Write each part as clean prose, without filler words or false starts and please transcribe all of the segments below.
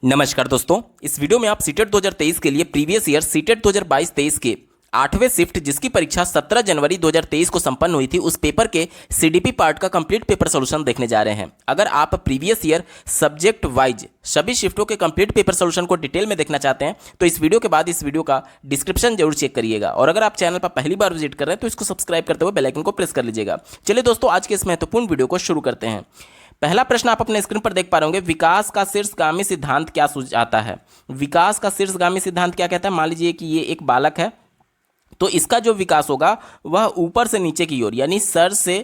नमस्कार दोस्तों, इस वीडियो में आप सीटेट 2023 के लिए प्रीवियस ईयर सीटेट 2022-23 के 8वें शिफ्ट जिसकी परीक्षा 17 जनवरी 2023 को संपन्न हुई थी उस पेपर के सीडीपी पार्ट का कंप्लीट पेपर सॉल्यूशन देखने जा रहे हैं। अगर आप प्रीवियस ईयर सब्जेक्ट वाइज सभी शिफ्टों के कंप्लीट पेपर सॉल्यूशन को डिटेल में देखना चाहते हैं तो इस वीडियो के बाद इस वीडियो का डिस्क्रिप्शन जरूर चेक करिएगा। और अगर आप चैनल पर पहली बार विजिट कर रहे हैं तो इसको सब्सक्राइब करते हुए बेल आइकन को प्रेस कर लीजिएगा। चलिए दोस्तों, आज के इस महत्वपूर्ण वीडियो को शुरू करते हैं। पहला प्रश्न आप अपने स्क्रीन पर देख पा रहे होंगे, विकास का शीर्षगामी सिद्धांत क्या सुझाता है। विकास का शीर्षगामी सिद्धांत क्या कहता है। मान लीजिए कि ये एक बालक है तो इसका जो विकास होगा वह ऊपर से नीचे की ओर यानी सर से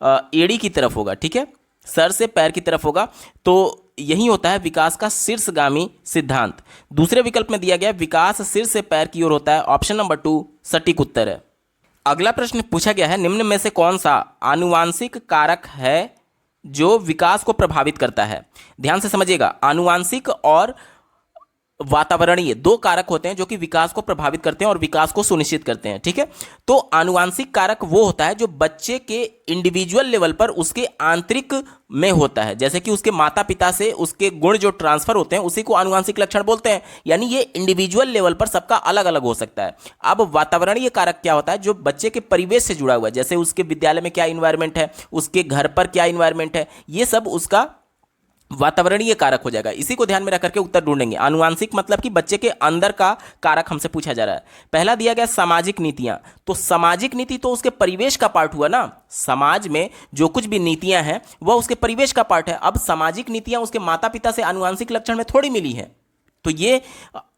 एड़ी की तरफ होगा। ठीक है, सर से पैर की तरफ होगा। तो यही होता है विकास का शीर्षगामी सिद्धांत। दूसरे विकल्प में दिया गया विकास सिर से पैर की ओर होता है। ऑप्शन नंबर 2 सटीक उत्तर है। अगला प्रश्न पूछा गया है, निम्न में से कौन सा आनुवांशिक कारक है जो विकास को प्रभावित करता है। ध्यान से समझिएगा, आनुवांशिक और वातावरणीय दो कारक होते हैं जो कि विकास को प्रभावित करते हैं और विकास को सुनिश्चित करते हैं। ठीक है, तो आनुवांशिक कारक वो होता है जो बच्चे के इंडिविजुअल लेवल पर उसके आंतरिक में होता है, जैसे कि उसके माता पिता से उसके गुण जो ट्रांसफर होते हैं उसी को आनुवांशिक लक्षण बोलते हैं। यानी ये इंडिविजुअल लेवल पर सबका अलग अलग हो सकता है। अब वातावरणीय कारक क्या होता है, जो बच्चे के परिवेश से जुड़ा हुआ है, जैसे उसके विद्यालय में क्या इन्वायरमेंट है, उसके घर पर क्या इन्वायरमेंट है, ये सब उसका वातावरणीय कारक हो जाएगा। इसी को ध्यान में रख करके उत्तर ढूंढेंगे। आनुवांशिक मतलब कि बच्चे के अंदर का कारक हमसे पूछा जा रहा है। पहला दिया गया सामाजिक नीतियां, तो सामाजिक नीति तो उसके परिवेश का पार्ट हुआ ना। समाज में जो कुछ भी नीतियां हैं वह उसके परिवेश का पार्ट है। अब सामाजिक नीतियां उसके माता पिता से आनुवांशिक लक्षण में थोड़ी मिली है, तो ये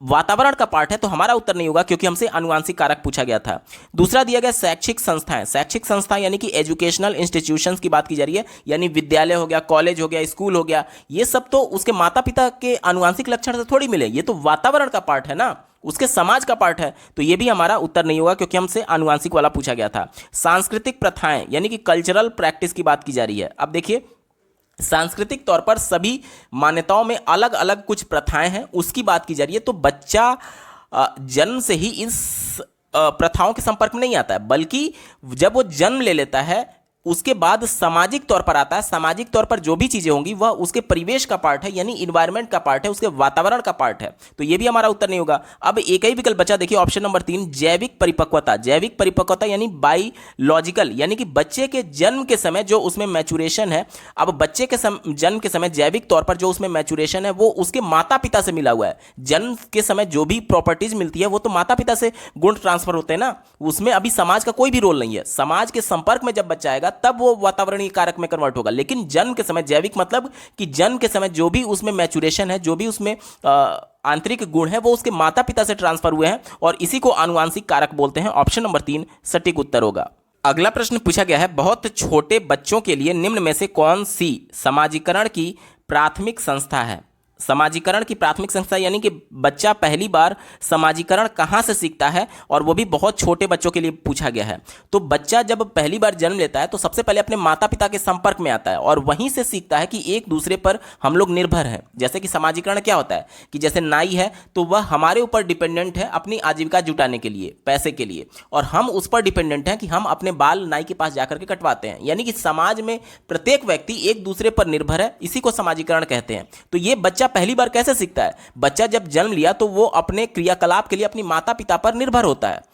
वातावरण का पार्ट है। तो हमारा उत्तर नहीं होगा क्योंकि हमसे आनुवांशिक कारक पूछा गया था। दूसरा दिया गया शैक्षिक संस्थाएं। शैक्षिक संस्थाएं यानी कि एजुकेशनल इंस्टीट्यूशंस की बात की जा रही है, यानी विद्यालय हो गया, कॉलेज हो गया, स्कूल हो गया, ये सब तो उसके माता पिता के आनुवांशिक लक्षण से थोड़ी मिले, ये तो वातावरण का पार्ट है ना, उसके समाज का पार्ट है। तो ये भी हमारा उत्तर नहीं होगा क्योंकि हमसे आनुवांशिक वाला पूछा गया था। सांस्कृतिक प्रथाएं यानी कि कल्चरल प्रैक्टिस की बात की जा रही है। अब देखिए, सांस्कृतिक तौर पर सभी मान्यताओं में अलग अलग कुछ प्रथाएं हैं, उसकी बात की जा रही है। तो बच्चा जन्म से ही इस प्रथाओं के संपर्क में नहीं आता है, बल्कि जब वो जन्म ले लेता है उसके बाद सामाजिक तौर पर आता है। सामाजिक तौर पर जो भी चीजें होंगी वह उसके परिवेश का पार्ट है, यानी इन्वायरमेंट का पार्ट है, उसके वातावरण का पार्ट है। तो यह भी हमारा उत्तर नहीं होगा। अब एक ही विकल्प बचा, देखिए ऑप्शन नंबर 3 जैविक परिपक्वता। जैविक परिपक्वता यानी बायोलॉजिकल, यानी कि बच्चे के जन्म के समय जो उसमें मैचुरेशन है। अब बच्चे के जन्म के समय जैविक तौर पर जो उसमें मैचुरेशन है वो उसके माता पिता से मिला हुआ है। जन्म के समय जो भी प्रॉपर्टीज मिलती है वो तो माता पिता से गुण ट्रांसफर होते हैं ना, उसमें अभी समाज का कोई भी रोल नहीं है। समाज के संपर्क में जब बच्चा आएगा तब वो वातावरणीय कारक में कन्वर्ट होगा। लेकिन जन्म के समय जैविक मतलब कि जन्म के समय जो भी उसमें मैचुरेशन है, जो भी उसमें आंतरिक गुण है वो उसके माता पिता से ट्रांसफर हुए हैं और इसी को आनुवांशिक कारक बोलते हैं। ऑप्शन नंबर 3 सटीक उत्तर होगा। अगला प्रश्न पूछा गया है, बहुत छोटे बच्चों के लिए निम्न में से कौन सी समाजीकरण की प्राथमिक संस्था है। समाजीकरण की प्राथमिक संस्था यानी कि बच्चा पहली बार समाजीकरण कहाँ से सीखता है, और वो भी बहुत छोटे बच्चों के लिए पूछा गया है। तो बच्चा जब पहली बार जन्म लेता है तो सबसे पहले अपने माता पिता के संपर्क में आता है और वहीं से सीखता है कि एक दूसरे पर हम लोग निर्भर हैं। जैसे कि समाजीकरण क्या होता है कि जैसे नाई है तो वह हमारे ऊपर डिपेंडेंट है अपनी आजीविका जुटाने के लिए, पैसे के लिए, और हम उस पर डिपेंडेंट हैं कि हम अपने बाल नाई के पास जाकर के कटवाते हैं। यानी कि समाज में प्रत्येक व्यक्ति एक दूसरे पर निर्भर है, इसी को समाजीकरण कहते हैं। तो ये बच्चा पहली बार कैसे सीखता है, बच्चा जब जन्म लिया तो वो अपने क्रियाकलाप के लिए अपनी माता पिता पर निर्भर होता है।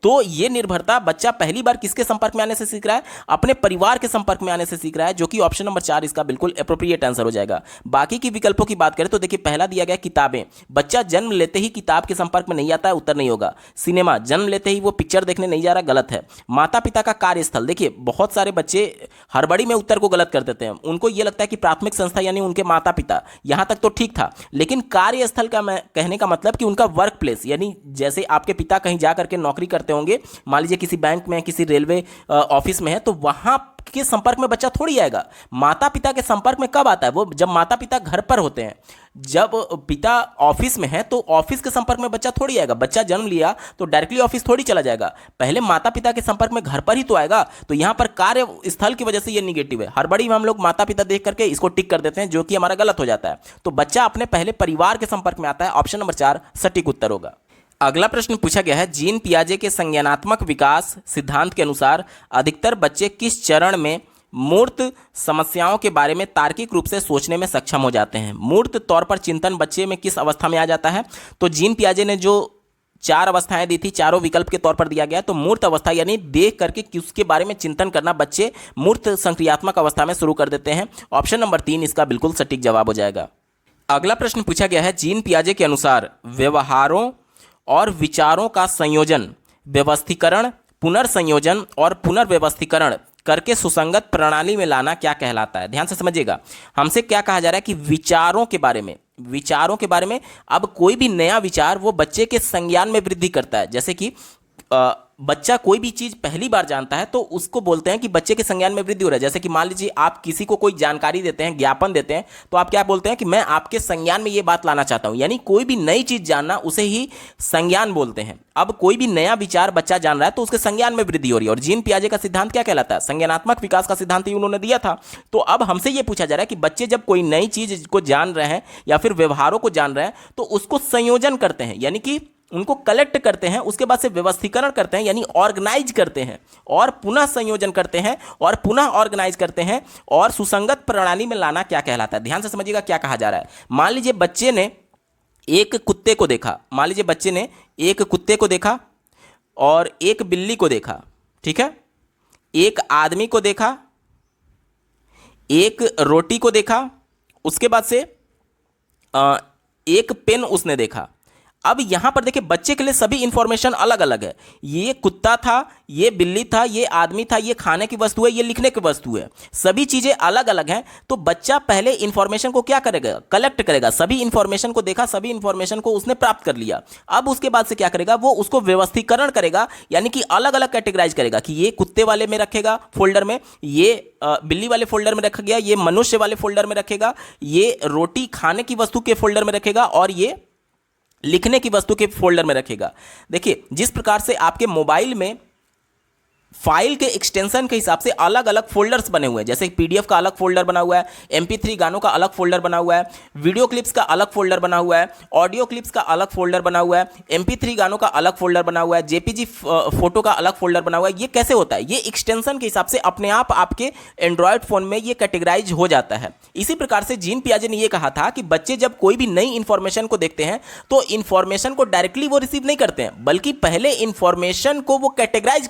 तो ये निर्भरता बच्चा पहली बार किसके संपर्क में आने से सीख रहा है, अपने परिवार के संपर्क में आने से सीख रहा है, जो कि ऑप्शन नंबर 4 इसका बिल्कुल एप्रोप्रिएट आंसर हो जाएगा। बाकी की विकल्पों की बात करें तो देखिए, पहला दिया गया किताबें। बच्चा जन्म लेते ही किताब के संपर्क में नहीं आता है, उत्तर नहीं होगा। सिनेमा, जन्म लेते ही वो पिक्चर देखने नहीं जा रहा, गलत है। माता पिता का कार्यस्थल, देखिए बहुत सारे बच्चे हड़बड़ी में उत्तर को गलत कर देते हैं। उनको ये लगता है कि प्राथमिक संस्था यानी उनके माता पिता, यहां तक तो ठीक था, लेकिन कार्यस्थल का मैं कहने का मतलब कि उनका वर्क प्लेस, यानी जैसे आपके पिता कहीं जा करके नौकरी करते होंगे, मान लीजिए किसी बैंक में, किसी रेलवे ऑफिस में है, तो वहां के संपर्क में बच्चा थोड़ी आएगा। माता पिता के संपर्क में कब आता है, वो जब माता पिता घर पर होते हैं। जब पिता ऑफिस में है तो ऑफिस के संपर्क में बच्चा थोड़ी आएगा। बच्चा जन्म लिया तो डायरेक्टली ऑफिस थोड़ी चला जाएगा, पहले माता पिता के संपर्क में घर पर ही तो आएगा। तो यहां पर कार्य स्थल की वजह से ये निगेटिव है। हड़बड़ी में हम लोग माता पिता देख करके इसको टिक कर देते हैं, जो कि हमारा गलत हो जाता है। तो बच्चा अपने पहले परिवार के संपर्क में आता है। ऑप्शन नंबर 4 सटीक उत्तर होगा। अगला प्रश्न पूछा गया है, जीन पियाजे के संज्ञानात्मक विकास सिद्धांत के अनुसार अधिकतर बच्चे किस चरण में मूर्त समस्याओं के बारे में तार्किक रूप से सोचने में सक्षम हो जाते हैं। मूर्त तौर पर चिंतन बच्चे में किस अवस्था में आ जाता है? तो जीन पियाजे ने जो 4 अवस्थाएं दी थी, चारों विकल्प के तौर पर दिया गया। तो मूर्त अवस्था यानी देख करके उसके बारे में चिंतन करना बच्चे मूर्त संक्रियात्मक अवस्था में शुरू कर देते हैं। ऑप्शन नंबर 3 इसका बिल्कुल सटीक जवाब हो जाएगा। अगला प्रश्न पूछा गया है, जीन पियाजे के अनुसार व्यवहारों और विचारों का संयोजन, व्यवस्थीकरण, पुनर्संयोजन और पुनर्व्यवस्थीकरण करके सुसंगत प्रणाली में लाना क्या कहलाता है? ध्यान से समझिएगा, हमसे क्या कहा जा रहा है कि विचारों के बारे में अब कोई भी नया विचार वो बच्चे के संज्ञान में वृद्धि करता है। जैसे कि बच्चा कोई भी चीज पहली बार जानता है तो उसको बोलते हैं कि बच्चे के संज्ञान में वृद्धि हो रहा है। जैसे कि मान लीजिए आप किसी को कोई जानकारी देते हैं, ज्ञापन देते हैं, तो आप क्या बोलते हैं कि मैं आपके संज्ञान में ये बात लाना चाहता हूं। यानी कोई भी नई चीज जानना उसे ही संज्ञान बोलते हैं। अब कोई भी नया विचार बच्चा जान रहा है तो उसके संज्ञान में वृद्धि हो रही है। और जीन पियाजे का सिद्धांत क्या कहलाता है? संज्ञानात्मक विकास का सिद्धांत ही उन्होंने दिया था। तो अब हमसे ये पूछा जा रहा है कि बच्चे जब कोई नई चीज को जान रहे हैं या फिर व्यवहारों को जान रहे हैं तो उसको संयोजन करते हैं, यानी कि उनको कलेक्ट करते हैं, उसके बाद से व्यवस्थीकरण करते हैं यानी ऑर्गेनाइज करते हैं, और पुनः संयोजन करते हैं और पुनः ऑर्गेनाइज करते हैं, और सुसंगत प्रणाली में लाना क्या कहलाता है? ध्यान से समझिएगा क्या कहा जा रहा है। मान लीजिए बच्चे ने एक कुत्ते को देखा, और एक बिल्ली को देखा, ठीक है, एक आदमी को देखा, एक रोटी को देखा, उसके बाद से एक पेन उसने देखा। अब यहां पर देखिए बच्चे के लिए सभी इंफॉर्मेशन अलग अलग है। ये कुत्ता था, ये बिल्ली था, ये आदमी था, ये खाने की वस्तु है, ये लिखने की वस्तु है, सभी चीजें अलग अलग हैं। तो बच्चा पहले इंफॉर्मेशन को क्या करेगा? कलेक्ट करेगा। सभी इंफॉर्मेशन को देखा, सभी इंफॉर्मेशन को उसने प्राप्त कर लिया। अब उसके बाद से क्या करेगा? वो उसको व्यवस्थीकरण करेगा, यानी कि अलग अलग कैटेगराइज करेगा कि ये कुत्ते वाले में रखेगा फोल्डर में, ये बिल्ली वाले फोल्डर में रखा गया, ये मनुष्य वाले फोल्डर में रखेगा, ये रोटी खाने की वस्तु के फोल्डर में रखेगा, और ये लिखने की वस्तु के फोल्डर में रखेगा। देखिए जिस प्रकार से आपके मोबाइल में फाइल के एक्सटेंशन के हिसाब से अलग अलग फोल्डर्स बने हुए हैं, जैसे पीडीएफ का अलग फोल्डर बना हुआ है, MP3 गानों का अलग फोल्डर बना हुआ है, वीडियो क्लिप्स का अलग फोल्डर बना हुआ है, ऑडियो क्लिप्स का अलग फोल्डर बना हुआ है, MP3 गानों का अलग फोल्डर बना हुआ है, JPG फोटो का अलग फोल्डर बना हुआ है। ये कैसे होता है? ये एक्सटेंशन के हिसाब से अपने आप आपके एंड्रॉयड फोन में ये कैटेगराइज हो जाता है। इसी प्रकार से जीन पियाजे ने यह कहा था कि बच्चे जब कोई भी नई इंफॉर्मेशन को देखते हैं तो इंफॉर्मेशन को डायरेक्टली वो रिसीव नहीं करते हैं, बल्कि पहले इंफॉर्मेशन को वो कैटेगराइज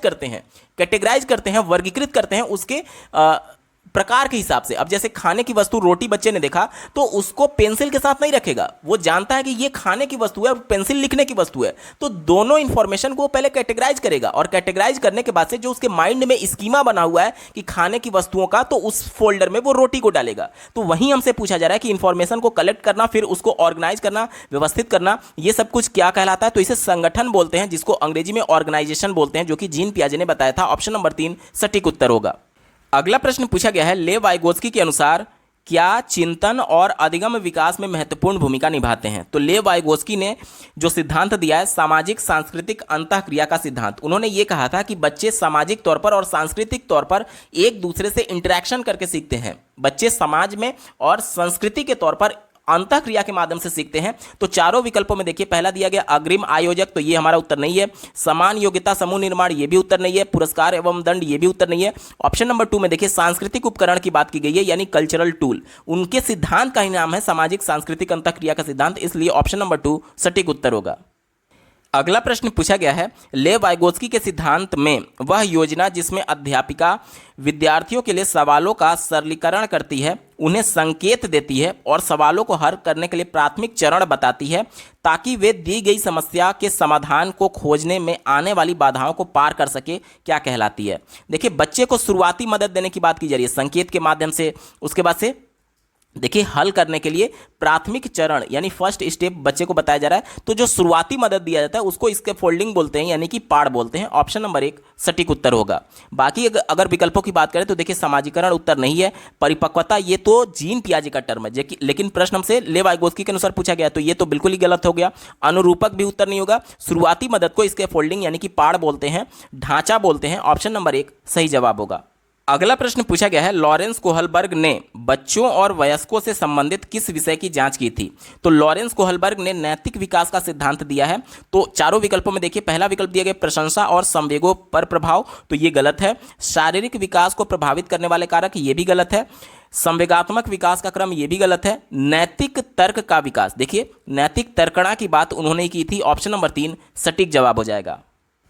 करते हैं, वर्गीकृत करते हैं उसके प्रकार के हिसाब से। अब जैसे खाने की वस्तु रोटी बच्चे ने देखा तो उसको पेंसिल के साथ नहीं रखेगा, वो जानता है कि ये खाने की वस्तु है और पेंसिल लिखने की वस्तु है। तो दोनों इंफॉर्मेशन को पहले कैटेगराइज करेगा, और कैटेगराइज करने के बाद से जो उसके माइंड में स्कीमा बना हुआ है कि खाने की वस्तुओं का, तो उस फोल्डर में वो रोटी को डालेगा। तो वहीं हमसे पूछा जा रहा है कि इंफॉर्मेशन को कलेक्ट करना, फिर उसको ऑर्गेनाइज करना, व्यवस्थित करना, ये सब कुछ क्या कहलाता है? तो इसे संगठन बोलते हैं, जिसको अंग्रेजी में ऑर्गेनाइजेशन बोलते हैं, जो कि जीन पियाजे ने बताया था। ऑप्शन नंबर 3 सटीक उत्तर होगा। अगला प्रश्न पूछा गया है, लेव वाइगोत्स्की के अनुसार क्या चिंतन और अधिगम विकास में महत्वपूर्ण भूमिका निभाते हैं? तो लेव वाइगोत्स्की ने जो सिद्धांत दिया है सामाजिक सांस्कृतिक अंतःक्रिया का सिद्धांत, उन्होंने ये कहा था कि बच्चे सामाजिक तौर पर और सांस्कृतिक तौर पर एक दूसरे से इंटरेक्शन करके सीखते हैं। बच्चे समाज में और संस्कृति के तौर पर अंतःक्रिया के माध्यम से सीखते हैं। तो चारों विकल्पों में देखिए पहला दिया गया अग्रिम आयोजक, तो ये हमारा उत्तर नहीं है। समान योग्यता समूह निर्माण, ये भी उत्तर नहीं है। पुरस्कार एवं दंड, ये भी उत्तर नहीं है। ऑप्शन नंबर 2 में देखिए सांस्कृतिक उपकरण की बात की गई है, यानी कल्चरल टूल। उनके सिद्धांत का ही नाम है सामाजिक सांस्कृतिक अंतःक्रिया का सिद्धांत, इसलिए ऑप्शन नंबर 2 सटीक उत्तर होगा। अगला प्रश्न पूछा गया है, लेव वाइगोत्स्की के सिद्धांत में वह योजना जिसमें अध्यापिका विद्यार्थियों के लिए सवालों का सरलीकरण करती है, उन्हें संकेत देती है और सवालों को हल करने के लिए प्राथमिक चरण बताती है, ताकि वे दी गई समस्या के समाधान को खोजने में आने वाली बाधाओं को पार कर सके, क्या कहलाती है? देखिए बच्चे को शुरुआती मदद देने की बात की जा रही है संकेत के माध्यम से। उसके बाद से देखिए हल करने के लिए प्राथमिक चरण यानी फर्स्ट स्टेप बच्चे को बताया जा रहा है। तो जो शुरुआती मदद दिया जाता है उसको इसके फोल्डिंग बोलते हैं, यानी कि पाड़ बोलते हैं। ऑप्शन नंबर 1 सटीक उत्तर होगा। बाकी अगर विकल्पों की बात करें तो देखिए समाजीकरण उत्तर नहीं है, परिपक्वता ये तो जीन पियाजे का टर्म है, लेकिन प्रश्न हमसे लेव वाइगोत्स्की के अनुसार पूछा गया तो ये तो बिल्कुल ही गलत हो गया। अनुरूपक भी उत्तर नहीं होगा। शुरुआती मदद को इसके फोल्डिंग यानी कि पाड़ बोलते हैं, ढांचा बोलते हैं। ऑप्शन नंबर 1 सही जवाब होगा। अगला प्रश्न पूछा गया है, लॉरेंस कोहलबर्ग ने बच्चों और वयस्कों से संबंधित किस विषय की जांच की थी? तो लॉरेंस कोहलबर्ग ने नैतिक विकास का सिद्धांत दिया है। तो चारों विकल्पों में देखिए, पहला विकल्प दिया गया प्रशंसा और संवेगों पर प्रभाव, तो ये गलत है। शारीरिक विकास को प्रभावित करने वाले कारक, ये भी गलत है। संवेगात्मक विकास का क्रम, ये भी गलत है। नैतिक तर्क का विकास, देखिए नैतिक तर्कणा की बात उन्होंने की थी। ऑप्शन नंबर 3 सटीक जवाब हो जाएगा।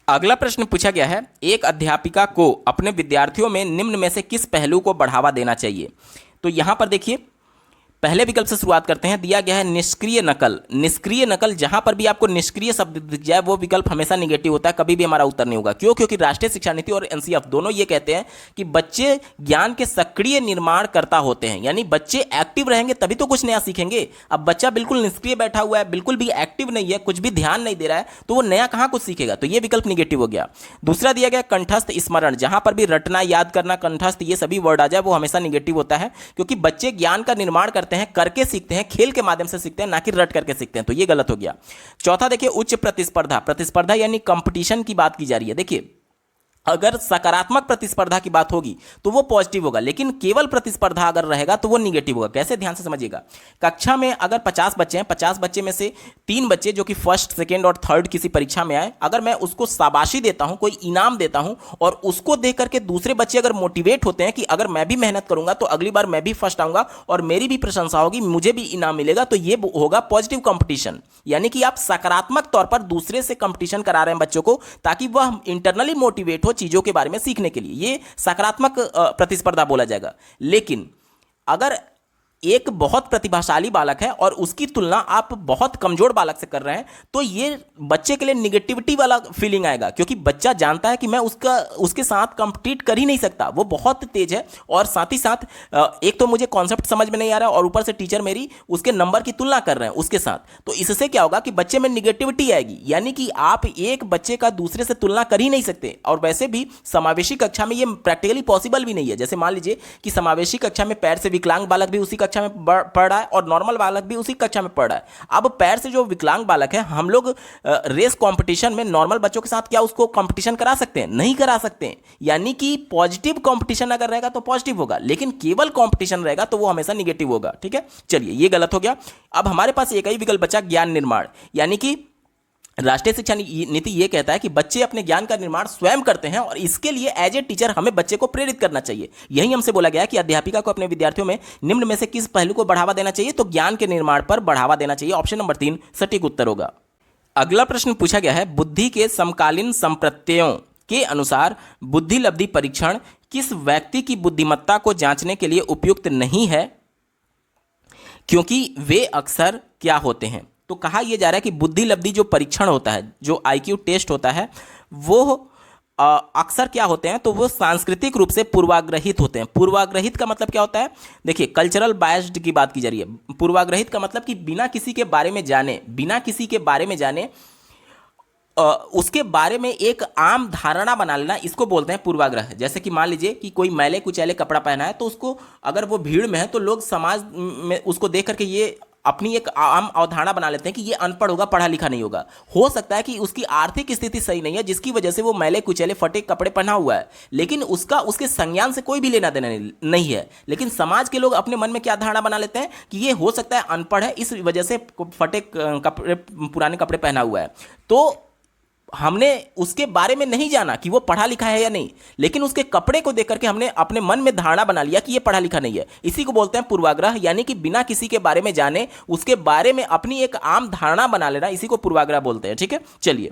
अगला प्रश्न पूछा गया है, एक अध्यापिका को अपने विद्यार्थियों में निम्न में से किस पहलू को बढ़ावा देना चाहिए? तो यहां पर देखिए, पहले विकल्प से शुरुआत करते हैं। दिया गया है निष्क्रिय नकल। निष्क्रिय नकल, जहां पर भी आपको निष्क्रिय शब्द दिख जाए वो विकल्प हमेशा निगेटिव होता है, कभी भी हमारा उत्तर नहीं होगा। क्यों? क्योंकि राष्ट्रीय शिक्षा नीति और एनसीएफ दोनों ये कहते हैं कि बच्चे ज्ञान के सक्रिय निर्माणकर्ता होते हैं, यानी बच्चे एक्टिव रहेंगे तभी तो कुछ नया सीखेंगे। अब बच्चा बिल्कुल निष्क्रिय बैठा हुआ है, बिल्कुल भी एक्टिव नहीं है, कुछ भी ध्यान नहीं दे रहा है, तो वो नया कहां कुछ सीखेगा? तो ये विकल्प निगेटिव हो गया। दूसरा दिया गया कंठस्थ स्मरण, जहां पर भी रटना, याद करना, कंठस्थ, ये सभी वर्ड आ जाए वो हमेशा निगेटिव होता है, क्योंकि बच्चे ज्ञान का निर्माण करते हैं, करके सीखते हैं, खेल के माध्यम से सीखते हैं, ना कि रट करके सीखते हैं, तो ये गलत हो गया। चौथा देखिए उच्च प्रतिस्पर्धा। प्रतिस्पर्धा यानी कंपटीशन की बात की जा रही है। देखिए अगर सकारात्मक प्रतिस्पर्धा की बात होगी तो वो पॉजिटिव होगा, लेकिन केवल प्रतिस्पर्धा अगर रहेगा तो वो निगेटिव होगा। कैसे? ध्यान से समझिएगा। कक्षा में अगर 50 बच्चे हैं, 50 बच्चे में से 3 बच्चे जो कि फर्स्ट, सेकंड और थर्ड किसी परीक्षा में आए, अगर मैं उसको शाबाशी देता हूं, कोई इनाम देता हूं, और उसको देख करके दूसरे बच्चे अगर मोटिवेट होते हैं कि अगर मैं भी मेहनत करूंगा तो अगली बार मैं भी फर्स्ट आऊंगा और मेरी भी प्रशंसा होगी, मुझे भी इनाम मिलेगा, तो ये होगा पॉजिटिव कंपटीशन। यानी कि आप सकारात्मक तौर पर दूसरे से कंपटीशन करा रहे हैं बच्चों को, ताकि वह इंटरनली मोटिवेट हो चीजों के बारे में सीखने के लिए। ये सकारात्मक प्रतिस्पर्धा बोला जाएगा। लेकिन अगर एक बहुत प्रतिभाशाली बालक है और उसकी तुलना आप बहुत कमजोर बालक से कर रहे हैं, तो ये बच्चे के लिए निगेटिविटी वाला फीलिंग आएगा, क्योंकि बच्चा जानता है कि मैं उसके साथ कंपीट कर ही नहीं सकता, वो बहुत तेज है, और साथ ही साथ एक तो मुझे कॉन्सेप्ट समझ में नहीं आ रहा है, और ऊपर से टीचर मेरी उसके नंबर की तुलना कर रहे हैं उसके साथ। तो इससे क्या होगा कि बच्चे में निगेटिविटी आएगी, यानी कि आप एक बच्चे का दूसरे से तुलना कर ही नहीं सकते। और वैसे भी समावेशी कक्षा में ये प्रैक्टिकली पॉसिबल भी नहीं है। जैसे मान लीजिए कि समावेशी कक्षा में पैर से विकलांग बालक भी उसी कक्षा में पढ़ रहा है और नॉर्मल बालक भी उसी कक्षा में पढ़ रहा है। अब पैर से जो विकलांग बालक है, हम लोग रेस कंपटीशन में नॉर्मल बच्चों के साथ क्या उसको कंपटीशन करा सकते हैं? नहीं करा सकते हैं। यानी कि पॉजिटिव कंपटीशन अगर रहेगा तो पॉजिटिव होगा, लेकिन केवल कंपटीशन रहेगा तो वो हमेशा निगेटिव होगा। ठीक है, चलिए ये गलत हो गया। अब हमारे पास एक ही विकल्प बचा, ज्ञान निर्माण। यानी कि राष्ट्रीय शिक्षा नीति ये कहता है कि बच्चे अपने ज्ञान का निर्माण स्वयं करते हैं, और इसके लिए एज ए टीचर हमें बच्चे को प्रेरित करना चाहिए। यही हमसे बोला गया है कि अध्यापिका को अपने विद्यार्थियों में निम्न में से किस पहलू को बढ़ावा देना चाहिए? तो ज्ञान के निर्माण पर बढ़ावा देना चाहिए। ऑप्शन नंबर 3 सटीक उत्तर होगा। अगला प्रश्न पूछा गया है, बुद्धि के समकालीन संप्रत्ययों के अनुसार बुद्धि लब्धि परीक्षण किस व्यक्ति की बुद्धिमत्ता को जांचने के लिए उपयुक्त नहीं है, क्योंकि वे अक्सर क्या होते हैं? तो कहा यह जा रहा है कि बुद्धि लब्धि जो परीक्षण होता है, जो आईक्यू टेस्ट होता है, वो अक्सर क्या होते हैं? तो वो सांस्कृतिक रूप से पूर्वाग्रहित होते हैं। पूर्वाग्रहित का मतलब क्या होता है? देखिए कल्चरल बायस्ड की बात की जा रही है। पूर्वाग्रहित का मतलब कि बिना किसी के बारे में जाने, उसके बारे में एक आम धारणा बना लेना, इसको बोलते हैं पूर्वाग्रह। जैसे कि मान लीजिए कि कोई मैले कुचैले कपड़ा पहना है, तो उसको अगर वो भीड़ में है तो लोग समाज में उसको देख करके ये अपनी एक आम अवधारणा बना लेते हैं कि ये अनपढ़ होगा, पढ़ा लिखा नहीं होगा। हो सकता है कि उसकी आर्थिक स्थिति सही नहीं है, जिसकी वजह से वो मैले कुचैले फटे कपड़े पहना हुआ है, लेकिन उसके संज्ञान से कोई भी लेना देना नहीं है। लेकिन समाज के लोग अपने मन में क्या धारणा बना लेते हैं कि ये हो सकता है अनपढ़ है, इस वजह से फटे कपड़े, पुराने कपड़े पहना हुआ है। तो हमने उसके बारे में नहीं जाना कि वो पढ़ा लिखा है या नहीं, लेकिन उसके कपड़े को देख करके हमने अपने मन में धारणा बना लिया कि ये पढ़ा लिखा नहीं है। इसी को बोलते हैं पूर्वाग्रह। यानी कि बिना किसी के बारे में जाने उसके बारे में अपनी एक आम धारणा बना लेना, इसी को पूर्वाग्रह बोलते हैं। ठीक है, चलिए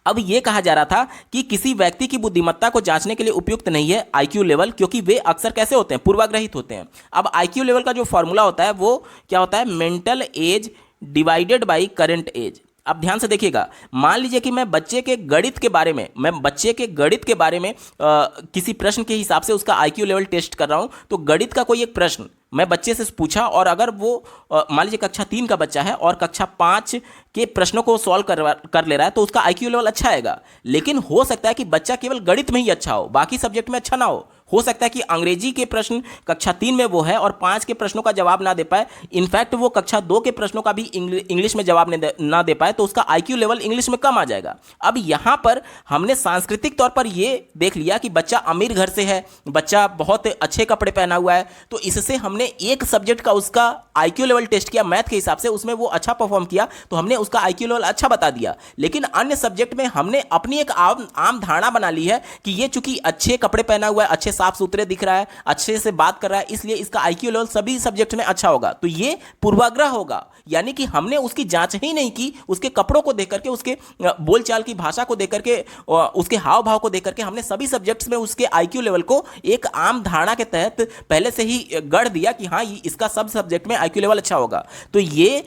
अब ये कहा जा रहा था कि किसी व्यक्ति की बुद्धिमत्ता को जांचने के लिए उपयुक्त नहीं है आईक्यू लेवल, क्योंकि वे अक्सर कैसे होते हैं? पूर्वाग्रहित होते हैं। अब आईक्यू लेवल का जो फॉर्मूला होता है वो क्या होता है? Mental age divided by current age. अब ध्यान से देखिएगा, मान लीजिए कि मैं बच्चे के गणित के बारे में किसी प्रश्न के हिसाब से उसका आईक्यू लेवल टेस्ट कर रहा हूं। तो गणित का कोई एक प्रश्न मैं बच्चे से पूछा, और अगर वो मान लीजिए कक्षा 3 का बच्चा है और कक्षा 5 के प्रश्नों को सॉल्व कर ले रहा है, तो उसका आईक्यू लेवल अच्छा आएगा। लेकिन हो सकता है कि बच्चा केवल गणित में ही अच्छा हो, बाकी सब्जेक्ट में अच्छा ना हो। हो सकता है कि अंग्रेजी के प्रश्न कक्षा 3 में वो है और 5 के प्रश्नों का जवाब ना दे पाए, इनफैक्ट वो कक्षा 2 के प्रश्नों का भी इंग्लिश में जवाब ना दे पाए, तो उसका आईक्यू लेवल इंग्लिश में कम आ जाएगा। अब यहां पर हमने सांस्कृतिक तौर पर ये देख लिया कि बच्चा अमीर घर से है, बच्चा बहुत अच्छे कपड़े पहना हुआ है, तो इससे हमने एक सब्जेक्ट का उसका आईक्यू लेवल टेस्ट किया मैथ के हिसाब से, उसमें वो अच्छा परफॉर्म किया तो हमने उसका आईक्यू लेवल अच्छा बता दिया। लेकिन अन्य सब्जेक्ट में हमने अपनी एक आम धारणा बना ली है कि ये चूंकि अच्छे कपड़े पहना हुआ है, अच्छे साफ सुथरे दिख रहा है, अच्छे से बात कर रहा है, इसलिए इसका आईक्यू लेवल सभी सब्जेक्ट में अच्छा होगा। तो ये पूर्वाग्रह होगा, यानी कि हमने उसकी जांच ही नहीं की, उसके कपड़ों को देख करके, उसके बोलचाल की भाषा को देख करके, उसके हाव भाव को देख करके हमने सभी सब्जेक्ट्स में उसके आईक्यू लेवल को एक आम धारणा के तहत पहले से ही गढ़ दिया कि हाँ इसका सब सब्जेक्ट में आईक्यू लेवल अच्छा होगा। तो ये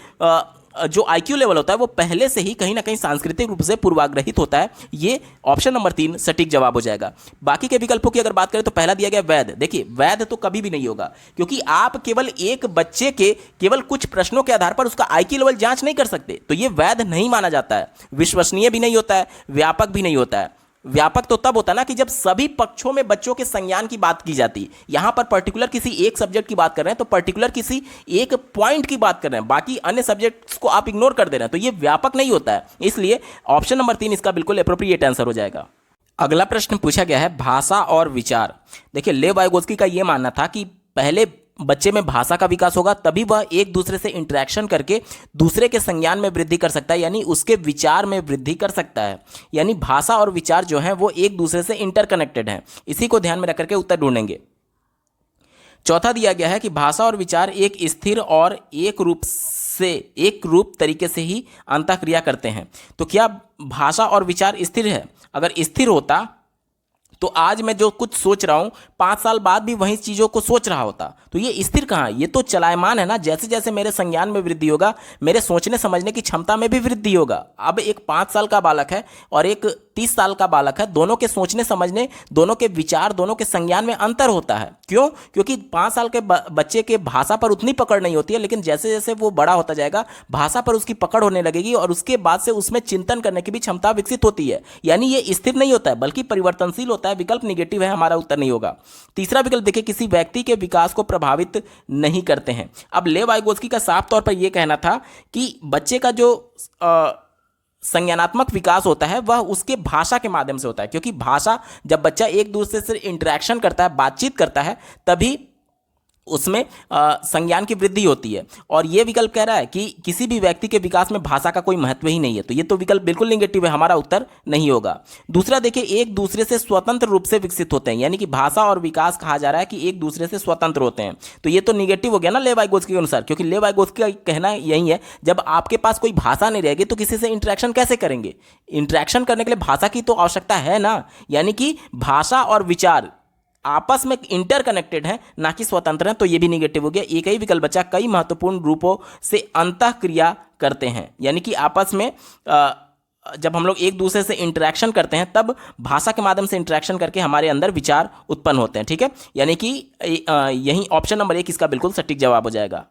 जो आईक्यू लेवल होता है वो पहले से ही कहीं ना कहीं सांस्कृतिक रूप से पूर्वाग्रहित होता है। ये ऑप्शन नंबर 3 सटीक जवाब हो जाएगा। बाकी के विकल्पों की अगर बात करें तो पहला दिया गया वैध। देखिए वैध तो कभी भी नहीं होगा, क्योंकि आप केवल एक बच्चे के केवल कुछ प्रश्नों के आधार पर उसका आईक्यू लेवल जांच नहीं कर सकते, तो ये वैध नहीं माना जाता है, विश्वसनीय भी नहीं होता है, व्यापक भी नहीं होता है। व्यापक तो तब होता है ना कि जब सभी पक्षों में बच्चों के संज्ञान की बात की जाती। यहां पर पर्टिकुलर किसी एक सब्जेक्ट की बात कर रहे हैं तो पर्टिकुलर किसी एक पॉइंट की बात कर रहे हैं, बाकी अन्य सब्जेक्ट्स को आप इग्नोर कर दे रहे हैं, तो ये व्यापक नहीं होता है। इसलिए ऑप्शन नंबर 3 इसका बिल्कुल एप्रोप्रिएट आंसर हो जाएगा। अगला प्रश्न पूछा गया है भाषा और विचार। देखिए लेव वाइगोत्स्की का यह मानना था कि पहले बच्चे में भाषा का विकास होगा तभी वह एक दूसरे से इंटरेक्शन करके दूसरे के संज्ञान में वृद्धि कर सकता है, यानी उसके विचार में वृद्धि कर सकता है। यानी भाषा और विचार जो हैं वो एक दूसरे से इंटरकनेक्टेड हैं। इसी को ध्यान में रख करके उत्तर ढूंढेंगे। चौथा दिया गया है कि भाषा और विचार एक स्थिर और एक रूप तरीके से ही अंतःक्रिया करते हैं। तो क्या भाषा और विचार स्थिर है? अगर स्थिर होता तो आज मैं जो कुछ सोच रहा हूं 5 साल बाद भी वही चीज़ों को सोच रहा होता। तो ये स्थिर कहाँ है? ये तो चलायमान है ना। जैसे जैसे मेरे संज्ञान में वृद्धि होगा मेरे सोचने समझने की क्षमता में भी वृद्धि होगा। अब एक 5 साल का बालक है और एक 30 साल का बालक है, दोनों के सोचने समझने, दोनों के विचार, दोनों के संज्ञान में अंतर होता है। क्यों? क्योंकि 5 साल के बच्चे के भाषा पर उतनी पकड़ नहीं होती है, लेकिन जैसे जैसे वो बड़ा होता जाएगा भाषा पर उसकी पकड़ होने लगेगी और उसके बाद से उसमें चिंतन करने की भी क्षमता विकसित होती है। यानी ये स्थिर नहीं होता है बल्कि परिवर्तनशील होता है। विकल्प निगेटिव है, हमारा उत्तर नहीं होगा। तीसरा विकल्प देखिए किसी व्यक्ति के विकास को प्रभावित नहीं करते हैं। अब लेव वाइगोत्स्की का साफ तौर पर यह कहना था कि बच्चे का जो संज्ञानात्मक विकास होता है वह उसके भाषा के माध्यम से होता है, क्योंकि भाषा जब बच्चा एक दूसरे से इंटरेक्शन करता है, बातचीत करता है, तभी उसमें संज्ञान की वृद्धि होती है। और यह विकल्प कह रहा है कि किसी भी व्यक्ति के विकास में भाषा का कोई महत्व ही नहीं है। तो ये तो विकल्प बिल्कुल निगेटिव है, हमारा उत्तर नहीं होगा। दूसरा देखिए एक दूसरे से स्वतंत्र रूप से विकसित होते हैं, यानी कि भाषा और विकास कहा जा रहा है कि एक दूसरे से स्वतंत्र होते हैं। तो ये तो निगेटिव हो गया ना लेव वाइगोत्स्की के अनुसार, क्योंकि लेव वाइगोत्स्की का कहना यही है जब आपके पास कोई भाषा नहीं रहेगी तो किसी से इंटरेक्शन कैसे करेंगे? इंटरेक्शन करने के लिए भाषा की तो आवश्यकता है ना। यानी कि भाषा और विचार आपस में इंटरकनेक्टेड है, ना कि स्वतंत्र है। तो ये भी निगेटिव हो गया। एक ही विकल्प बचा कई महत्वपूर्ण रूपों से अंतःक्रिया करते हैं, यानी कि आपस में जब हम लोग एक दूसरे से इंटरेक्शन करते हैं तब भाषा के माध्यम से इंटरेक्शन करके हमारे अंदर विचार उत्पन्न होते हैं। ठीक है, यानी कि यही ऑप्शन नंबर 1 इसका बिल्कुल सटीक जवाब हो जाएगा।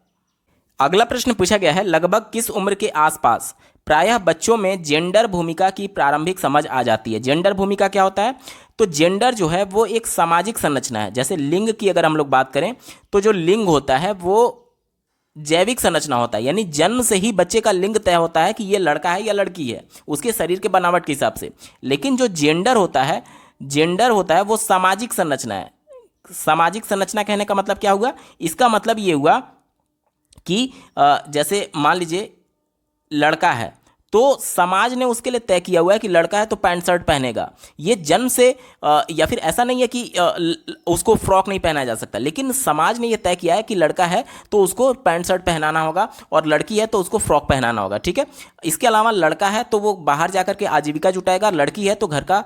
अगला प्रश्न पूछा गया है लगभग किस उम्र के आसपास प्रायः बच्चों में जेंडर भूमिका की प्रारंभिक समझ आ जाती है? जेंडर भूमिका क्या होता है? तो जेंडर जो है वो एक सामाजिक संरचना है। जैसे लिंग की अगर हम लोग बात करें तो जो लिंग होता है वो जैविक संरचना होता है, यानी जन्म से ही बच्चे का लिंग तय होता है कि ये लड़का है या लड़की है उसके शरीर के बनावट के हिसाब से। लेकिन जो जेंडर होता है वो सामाजिक संरचना है। सामाजिक संरचना कहने का मतलब क्या हुआ? इसका मतलब ये हुआ कि जैसे मान लीजिए लड़का है तो समाज ने उसके लिए तय किया हुआ है कि लड़का है तो पैंट शर्ट पहनेगा। ये जन्म से या फिर ऐसा नहीं है कि उसको फ्रॉक नहीं पहनाया जा सकता, लेकिन समाज ने ये तय किया है कि लड़का है तो उसको पैंट शर्ट पहनाना होगा और लड़की है तो उसको फ्रॉक पहनाना होगा। ठीक है, इसके अलावा लड़का है तो वो बाहर जाकर के आजीविका जुटाएगा, लड़की है तो घर का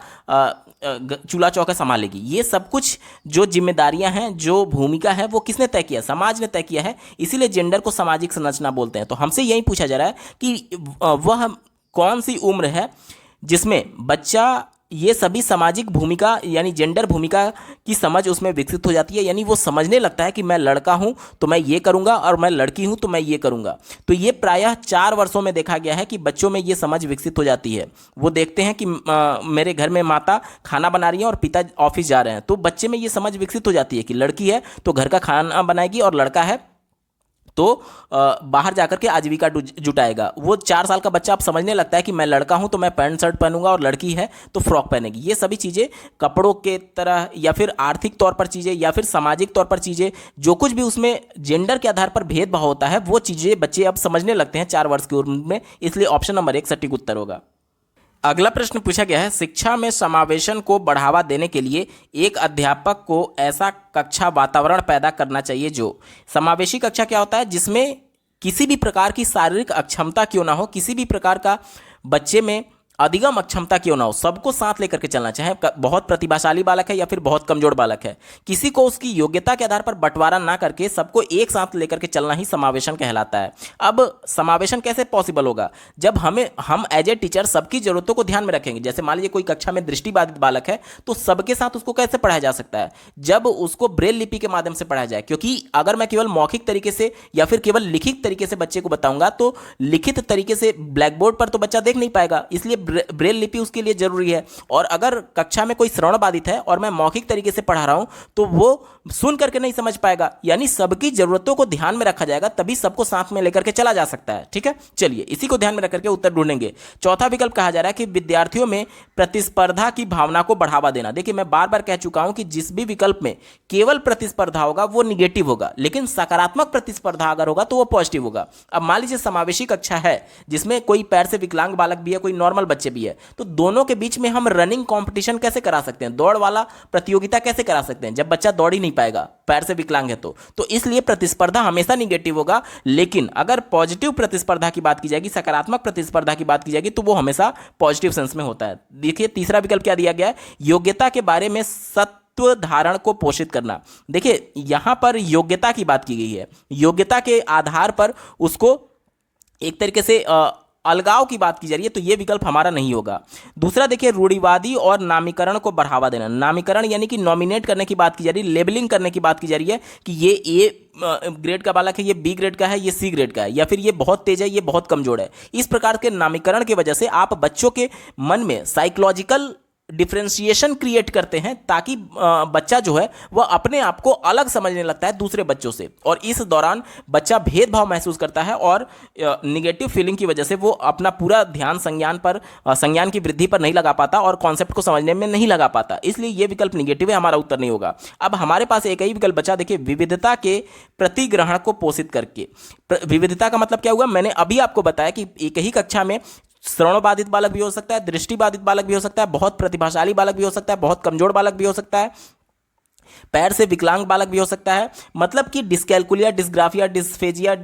चूल्हा चौका संभालेगी। ये सब कुछ जो जिम्मेदारियां हैं, जो भूमिका है, वो किसने तय किया? समाज ने तय किया है। इसीलिए जेंडर को सामाजिक संरचना बोलते हैं। तो हमसे यही पूछा जा रहा है कि वह कौन सी उम्र है जिसमें बच्चा ये सभी सामाजिक भूमिका यानी जेंडर भूमिका की समझ उसमें विकसित हो जाती है, यानी वो समझने लगता है कि मैं लड़का हूं तो मैं ये करूंगा और मैं लड़की हूं तो मैं ये करूंगा। तो ये प्रायः 4 वर्षों में देखा गया है कि बच्चों में ये समझ विकसित हो जाती है। वो देखते हैं कि मेरे घर में माता खाना बना रही है और पिता ऑफिस जा रहे हैं, तो बच्चे में ये समझ विकसित हो जाती है कि लड़की है तो घर का खाना बनाएगी और लड़का है तो बाहर जाकर के आजीविका जुटाएगा। वो 4 साल का बच्चा अब समझने लगता है कि मैं लड़का हूं तो मैं पैंट शर्ट पहनूंगा और लड़की है तो फ्रॉक पहनेगी। ये सभी चीज़ें कपड़ों के तरह या फिर आर्थिक तौर पर चीज़ें या फिर सामाजिक तौर पर चीज़ें, जो कुछ भी उसमें जेंडर के आधार पर भेदभाव होता है, वो चीज़ें बच्चे अब समझने लगते हैं 4 वर्ष की उम्र में। इसलिए ऑप्शन नंबर 1 सटीक उत्तर होगा। अगला प्रश्न पूछा गया है, शिक्षा में समावेशन को बढ़ावा देने के लिए एक अध्यापक को ऐसा कक्षा वातावरण पैदा करना चाहिए जो। समावेशी कक्षा क्या होता है? जिसमें किसी भी प्रकार की शारीरिक अक्षमता क्यों ना हो, किसी भी प्रकार का बच्चे में अधिगम अक्षमता क्यों ना हो, सबको साथ लेकर के चलना, चाहे बहुत प्रतिभाशाली बालक है या फिर बहुत कमजोर बालक है, किसी को उसकी योग्यता के आधार पर बंटवारा ना करके सबको एक साथ लेकर के चलना ही समावेशन कहलाता है। अब समावेशन कैसे पॉसिबल होगा? जब हम एज ए टीचर सबकी जरूरतों को ध्यान में रखेंगे। जैसे मान लीजिए कोई कक्षा में दृष्टिबाधित बालक है तो सबके साथ उसको कैसे पढ़ाया जा सकता है? जब उसको ब्रेल लिपि के माध्यम से पढ़ाया जाए, क्योंकि अगर मैं केवल मौखिक तरीके से या फिर केवल लिखित तरीके से बच्चे को बताऊंगा तो लिखित तरीके से ब्लैक बोर्ड पर तो बच्चा देख नहीं पाएगा, इसलिए ब्रेल लिपि उसके लिए जरूरी है। और अगर कक्षा में कोई श्रवण बाधित है और मैं मौखिक तरीके से पढ़ा रहा हूं तो वो सुन करके नहीं समझ पाएगा। यानी सबकी जरूरतों को ध्यान में रखा जाएगा, तभी सबको साथ में लेकर के चला जा सकता है। ठीक है, चलिए इसी को ध्यान में रख करके उत्तर ढूंढेंगे। चौथा विकल्प कहा जा रहा है कि विद्यार्थियों में प्रतिस्पर्धा की भावना को बढ़ावा देना। देखिए मैं बार बार कह चुका हूं कि जिस भी विकल्प में केवल प्रतिस्पर्धा होगा वो निगेटिव होगा, लेकिन सकारात्मक प्रतिस्पर्धा अगर होगा तो वो पॉजिटिव होगा। अब मान लीजिए समावेशी कक्षा है जिसमें कोई पैर से विकलांग बालक भी है, कोई नॉर्मल बच्चे भी है, तो दोनों के बीच में हम रनिंग कंपटीशन कैसे करा सकते हैं, दौड़ वाला प्रतियोगिता कैसे करा सकते हैं जब बच्चा दौड़ ही नहीं पाएगा, पैर से विकलांग है तो इसलिए प्रतिस्पर्धा हमेशा निगेटिव होगा। लेकिन अगर पॉजिटिव प्रतिस्पर्धा की बात की जाएगी, सकारात्मक प्रतिस्पर्धा की बात की जाएगी तो वो हमेशा पॉजिटिव सेंस में होता है। देखिए तीसरा विकल्प क्या दिया गया है, योग्यता के बारे में सत्व धारण को पोषित करना। देखिए यहां पर योग्यता की बात की गई है, योग्यता के आधार पर उसको एक तरीके से अलगाव की बात की जा रही है, तो ये विकल्प हमारा नहीं होगा। दूसरा देखिए रूढ़िवादी और नामीकरण को बढ़ावा देना। नामीकरण यानी कि नॉमिनेट करने की बात की जा रही है, लेबलिंग करने की बात की जा रही है कि ये ए ग्रेड का बालक है, ये बी ग्रेड का है, ये सी ग्रेड का है, या फिर ये बहुत तेज है, ये बहुत कमजोर है। इस प्रकार के नामीकरण की वजह से आप बच्चों के मन में साइकोलॉजिकल डिफ्रेंशिएशन क्रिएट करते हैं ताकि बच्चा जो है वह अपने आप को अलग समझने लगता है दूसरे बच्चों से, और इस दौरान बच्चा भेदभाव महसूस करता है और निगेटिव फीलिंग की वजह से वो अपना पूरा ध्यान संज्ञान की वृद्धि पर नहीं लगा पाता और कॉन्सेप्ट को समझने में नहीं लगा पाता। इसलिए ये विकल्प निगेटिव है, हमारा उत्तर नहीं होगा। अब हमारे पास एक ही विकल्प बचा, देखिए विविधता के प्रतिग्रहण को पोषित करके। विविधता का मतलब क्या हुआ, मैंने अभी आपको बताया कि एक ही कक्षा में श्रवण बाधित बालक भी हो सकता है, दृष्टि बाधित बालक भी हो सकता है, बहुत प्रतिभाशाली बालक भी हो सकता है, बहुत कमजोर बालक भी हो सकता है, पैर से विकलांग बालक भी हो सकता है। मतलब कि डिस्कैलकुलिया, डिस्ग्राफिया, डिस्फेजिया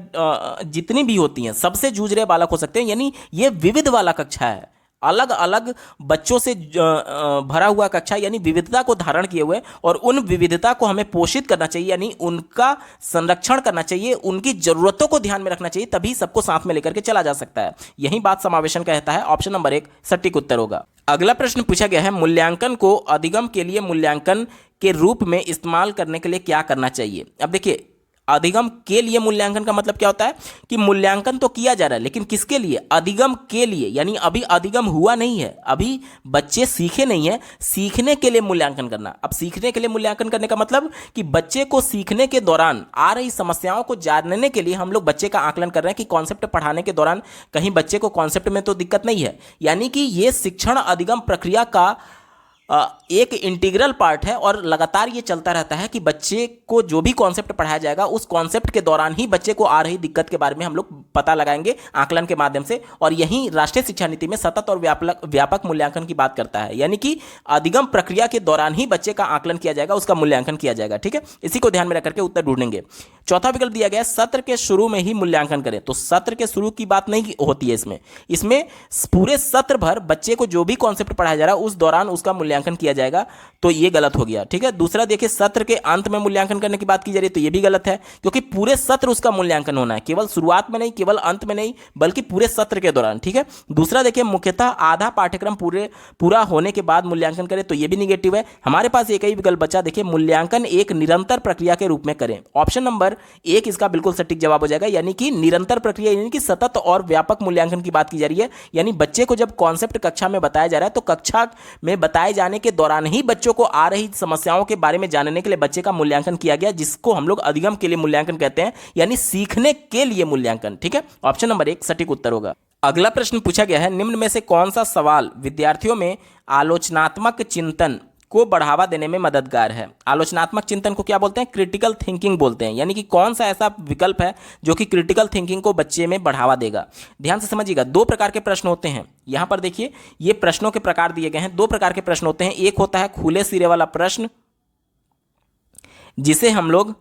जितनी भी होती हैं सबसे जूझ रहे बालक हो सकते हैं। यानी ये विविध वाला कक्षा है, अलग अलग बच्चों से भरा हुआ कक्षा, यानी विविधता को धारण किए हुए, और उन विविधता को हमें पोषित करना चाहिए, यानी उनका संरक्षण करना चाहिए, उनकी जरूरतों को ध्यान में रखना चाहिए, तभी सबको साथ में लेकर के चला जा सकता है। यही बात समावेशन कहता है। ऑप्शन नंबर 1 सटीक उत्तर होगा। अगला प्रश्न पूछा गया है, मूल्यांकन को अधिगम के लिए मूल्यांकन के रूप में इस्तेमाल करने के लिए क्या करना चाहिए। अब देखिए अधिगम के लिए मूल्यांकन का मतलब क्या होता है कि मूल्यांकन तो किया जा रहा है, लेकिन किसके लिए? अधिगम के लिए, यानी अभी अधिगम हुआ नहीं है, अभी बच्चे सीखे नहीं है, सीखने के लिए मूल्यांकन करना। अब सीखने के लिए मूल्यांकन करने का मतलब कि बच्चे को सीखने के दौरान आ रही समस्याओं को जानने के लिए हम लोग बच्चे का आकलन कर रहे हैं कि कॉन्सेप्ट पढ़ाने के दौरान कहीं बच्चे को कॉन्सेप्ट में तो दिक्कत नहीं है। यानी कि ये शिक्षण अधिगम प्रक्रिया का एक इंटीग्रल पार्ट है और लगातार ये चलता रहता है कि बच्चे को जो भी कॉन्सेप्ट पढ़ाया जाएगा उस कॉन्सेप्ट के दौरान ही बच्चे को आ रही दिक्कत के बारे में हम लोग पता लगाएंगे आकलन के माध्यम से। और यही राष्ट्रीय शिक्षा नीति में सतत और व्यापक मूल्यांकन की बात करता है, यानी कि अधिगम प्रक्रिया के दौरान ही बच्चे का आकलन किया जाएगा, उसका मूल्यांकन किया जाएगा। ठीक है, इसी को ध्यान में रख करके उत्तर ढूंढेंगे। चौथा विकल्प दिया गया है, सत्र के शुरू में ही मूल्यांकन करें। तो सत्र के शुरू की बात नहीं होती है इसमें पूरे सत्र भर बच्चे को जो भी कॉन्सेप्ट पढ़ाया जा रहा है उस दौरान उसका मूल्यांकन मूल्यांकन किया जाएगा, तो ये गलत हो गया। ठीक है, दूसरा देखिए, सत्र के अंत में मूल्यांकन करने की बात की जा रही है, तो ये भी गलत है, क्योंकि पूरे सत्र उसका मूल्यांकन होना है, केवल शुरुआत में नहीं, केवल अंत में नहीं, बल्कि पूरे सत्र के दौरान। ठीक है, दूसरा देखिए, मुख्यतः आधा पाठ्यक्रम पूरा होने के बाद मूल्यांकन करें, तो ये भी निगेटिव है। हमारे पास एक ही विकल्प बचा, देखिए, मूल्यांकन एक निरंतर प्रक्रिया के रूप में करें। ऑप्शन नंबर 1 इसका बिल्कुल सटीक जवाब हो जाएगा, यानी कि निरंतर प्रक्रिया, यानी कि सतत और व्यापक मूल्यांकन की बात की जा रही है। यानी बच्चे को जब कॉन्सेप्ट कक्षा में बताया जा रहा है, तो कक्षा में बताए जाने के दौरान ही बच्चों को आ रही समस्याओं के बारे में जानने के लिए बच्चे का मूल्यांकन किया गया, जिसको हम लोग अधिगम के लिए मूल्यांकन कहते हैं, यानी सीखने के लिए मूल्यांकन। ठीक है, ऑप्शन नंबर 1 सटीक उत्तर होगा। अगला प्रश्न पूछा गया है, निम्न में से कौन सा सवाल विद्यार्थियों में आलोचनात्मक चिंतन को बढ़ावा देने में मददगार है? आलोचनात्मक चिंतन को क्या बोलते हैं? क्रिटिकल थिंकिंग बोलते हैं। यानी कि कौन सा ऐसा विकल्प है जो कि क्रिटिकल थिंकिंग को बच्चे में बढ़ावा देगा? ध्यान से समझिएगा, 2 प्रकार के प्रश्न होते हैं। यहां पर देखिए, ये प्रश्नों के प्रकार दिए गए हैं। 2 प्रकार के प्रश्न होते हैं। एक होता है खुले सिरे वाला प्रश्न, जिसे हम लोग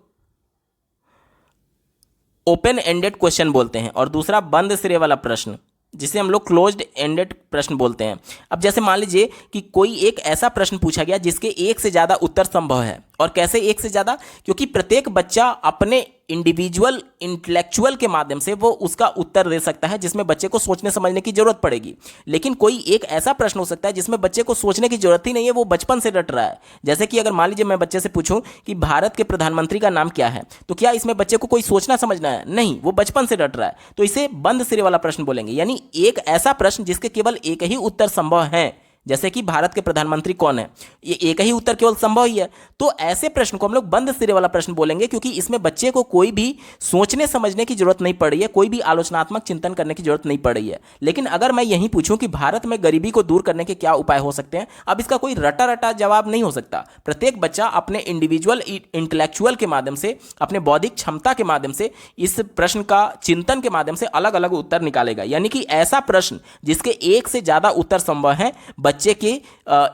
ओपन एंडेड क्वेश्चन बोलते हैं, और दूसरा बंद सिरे वाला प्रश्न, जिसे हम लोग क्लोज्ड एंडेड प्रश्न बोलते हैं। अब जैसे मान लीजिए कि कोई एक ऐसा प्रश्न पूछा गया जिसके एक से ज़्यादा उत्तर संभव है। और कैसे एक से ज़्यादा? क्योंकि प्रत्येक बच्चा अपने इंडिविजुअल इंटेलेक्चुअल के माध्यम से वो उसका उत्तर दे सकता है, जिसमें बच्चे को सोचने समझने की जरूरत पड़ेगी। लेकिन कोई एक ऐसा प्रश्न हो सकता है जिसमें बच्चे को सोचने की जरूरत ही नहीं है, वो बचपन से रट रहा है। जैसे कि अगर मान लीजिए मैं बच्चे से पूछूं कि भारत के प्रधानमंत्री का नाम क्या है, तो क्या इसमें बच्चे को कोई सोचना समझना है? नहीं, वो बचपन से रट रहा है, तो इसे बंद सिरे वाला प्रश्न बोलेंगे। यानी एक ऐसा प्रश्न जिसके केवल एक ही उत्तर संभव है, जैसे कि भारत के प्रधानमंत्री कौन है, ये एक ही उत्तर केवल संभव ही है, तो ऐसे प्रश्न को हम लोग बंद सिरे वाला प्रश्न बोलेंगे, क्योंकि इसमें बच्चे को कोई भी सोचने समझने की जरूरत नहीं पड़ रही है, कोई भी आलोचनात्मक चिंतन करने की जरूरत नहीं पड़ रही है। लेकिन अगर मैं यही पूछूं कि भारत में गरीबी को दूर करने के क्या उपाय हो सकते हैं, अब इसका कोई रटा रटा जवाब नहीं हो सकता। प्रत्येक बच्चा अपने इंडिविजुअल इंटेलेक्चुअल के माध्यम से, अपने बौद्धिक क्षमता के माध्यम से, इस प्रश्न का चिंतन के माध्यम से अलग अलग उत्तर निकालेगा। यानी कि ऐसा प्रश्न जिसके एक से ज्यादा उत्तर संभव है, बच्चे के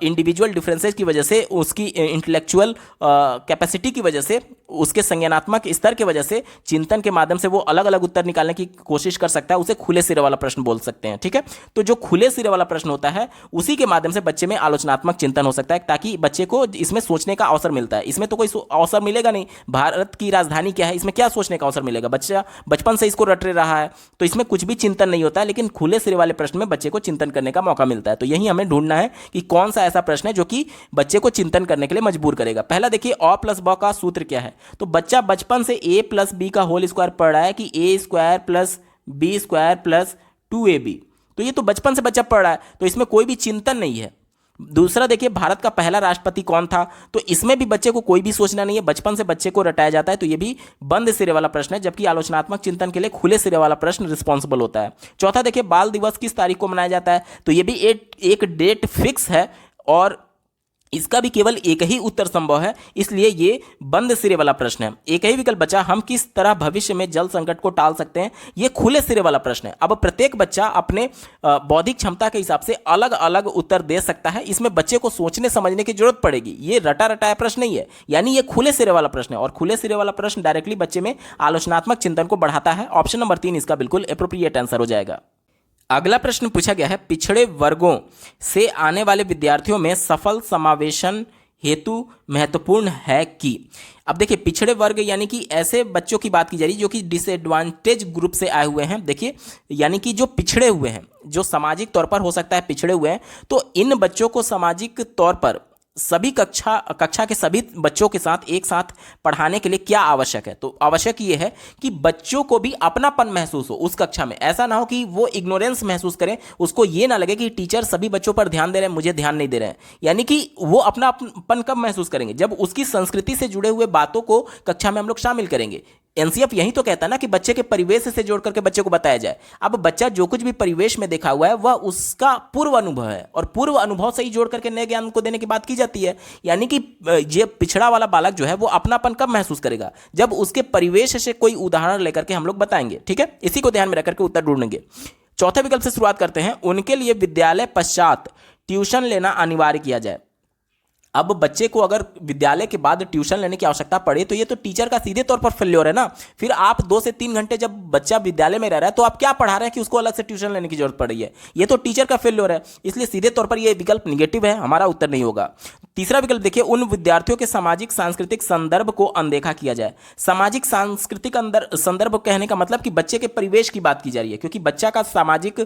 इंडिविजुअल डिफरेंसेस की वजह से, उसकी इंटेलेक्चुअल कैपेसिटी की वजह से, उसके संज्ञानात्मक स्तर की वजह से, चिंतन के माध्यम से वो अलग अलग उत्तर निकालने की कोशिश कर सकता है, उसे खुले सिरे वाला प्रश्न बोल सकते हैं। ठीक है, तो जो खुले सिरे वाला प्रश्न होता है, उसी के माध्यम से बच्चे में आलोचनात्मक चिंतन हो सकता है, ताकि बच्चे को इसमें सोचने का अवसर मिलता है। इसमें तो कोई अवसर मिलेगा नहीं, भारत की राजधानी क्या है, इसमें क्या सोचने का अवसर मिलेगा? बच्चा बचपन से इसको रट रहा है, तो इसमें कुछ भी चिंतन नहीं होता है। लेकिन खुले सिरे वाले प्रश्न में बच्चे को चिंतन करने का मौका मिलता है। तो यही हमें ढूंढना है कि कौन सा ऐसा प्रश्न है जो कि बच्चे को चिंतन करने के लिए मजबूर करेगा। पहला देखिए, अ प्लस ब का सूत्र क्या है? तो बच्चा बचपन से a प्लस बी का होल स्क्वायर पढ़ रहा है कि a square plus B square plus 2ab, तो ये तो बचपन से बच्चा पढ़ रहा है, तो इसमें कोई भी चिंतन नहीं है। दूसरा देखिए, भारत का पहला राष्ट्रपति कौन था? तो इसमें भी बच्चे को कोई भी सोचना नहीं है, बचपन से बच्चे को रटाया जाता है, तो ये भी बंद सिरे वाला प्रश्न है, जबकि आलोचनात्मक चिंतन के लिए खुले सिरे वाला प्रश्न रिस्पॉन्सिबल होता है। चौथा देखिए, बाल दिवस किस तारीख को मनाया जाता है? तो ये भी एक डेट फिक्स है, और इसका भी केवल एक ही उत्तर संभव है, इसलिए ये बंद सिरे वाला प्रश्न है। एक ही विकल्प बचा, हम किस तरह भविष्य में जल संकट को टाल सकते हैं? ये खुले सिरे वाला प्रश्न है। अब प्रत्येक बच्चा अपने बौद्धिक क्षमता के हिसाब से अलग अलग उत्तर दे सकता है, इसमें बच्चे को सोचने समझने की जरूरत पड़ेगी। ये रटा रटाया प्रश्न नहीं है, यानी ये खुले सिरे वाला प्रश्न है, और खुले सिरे वाला प्रश्न डायरेक्टली बच्चे में आलोचनात्मक चिंतन को बढ़ाता है। ऑप्शन नंबर 3 इसका बिल्कुल एप्रोप्रिएट आंसर हो जाएगा। अगला प्रश्न पूछा गया है, पिछड़े वर्गों से आने वाले विद्यार्थियों में सफल समावेशन हेतु महत्वपूर्ण है कि? अब देखिए, पिछड़े वर्ग यानी कि ऐसे बच्चों की बात की जा रही है जो कि डिसएडवांटेज ग्रुप से आए हुए हैं। देखिए, यानी कि जो पिछड़े हुए हैं, जो सामाजिक तौर पर हो सकता है पिछड़े हुए हैं, तो इन बच्चों को सामाजिक तौर पर सभी कक्षा के सभी बच्चों के साथ एक साथ पढ़ाने के लिए क्या आवश्यक है? तो आवश्यक ये है कि बच्चों को भी अपनापन महसूस हो उस कक्षा में। ऐसा ना हो कि वो इग्नोरेंस महसूस करें, उसको ये ना लगे कि टीचर सभी बच्चों पर ध्यान दे रहे हैं, मुझे ध्यान नहीं दे रहे हैं। यानी कि वो अपनापन कब महसूस करेंगे? जब उसकी संस्कृति से जुड़े हुए बातों को कक्षा में हम लोग शामिल करेंगे। एनसीएफ यही तो कहता है ना कि बच्चे के परिवेश से जोड़ करके बच्चे को बताया जाए। अब बच्चा जो कुछ भी परिवेश में देखा हुआ है वह उसका पूर्व अनुभव है, और पूर्व अनुभव से ही जोड़ करके नए ज्ञान को देने की बात की जाती है। यानी कि ये पिछड़ा वाला बालक जो है वो अपनापन कब महसूस करेगा? जब उसके परिवेश से कोई उदाहरण लेकर के हम लोग बताएंगे। ठीक है, इसी को ध्यान में रखकर के उत्तर ढूंढेंगे। चौथे विकल्प से शुरुआत करते हैं, उनके लिए विद्यालय पश्चात ट्यूशन लेना अनिवार्य किया जाए। अब बच्चे को अगर विद्यालय के बाद ट्यूशन लेने की आवश्यकता पड़े तो ये तो टीचर का सीधे तौर पर फेल्योर है ना। फिर आप 2 से 3 घंटे जब बच्चा विद्यालय में रह रहा है तो आप क्या पढ़ा रहे हैं कि उसको अलग से ट्यूशन लेने की जरूरत पड़ रही है, ये तो टीचर का फेल्योर है। इसलिए सीधे तौर पर ये विकल्प निगेटिव है, हमारा उत्तर नहीं होगा। तीसरा विकल्प देखिए, उन विद्यार्थियों के सामाजिक सांस्कृतिक संदर्भ को अनदेखा किया जाए। सामाजिक सांस्कृतिक संदर्भ कहने का मतलब कि बच्चे के परिवेश की बात की जा रही है, क्योंकि बच्चा का सामाजिक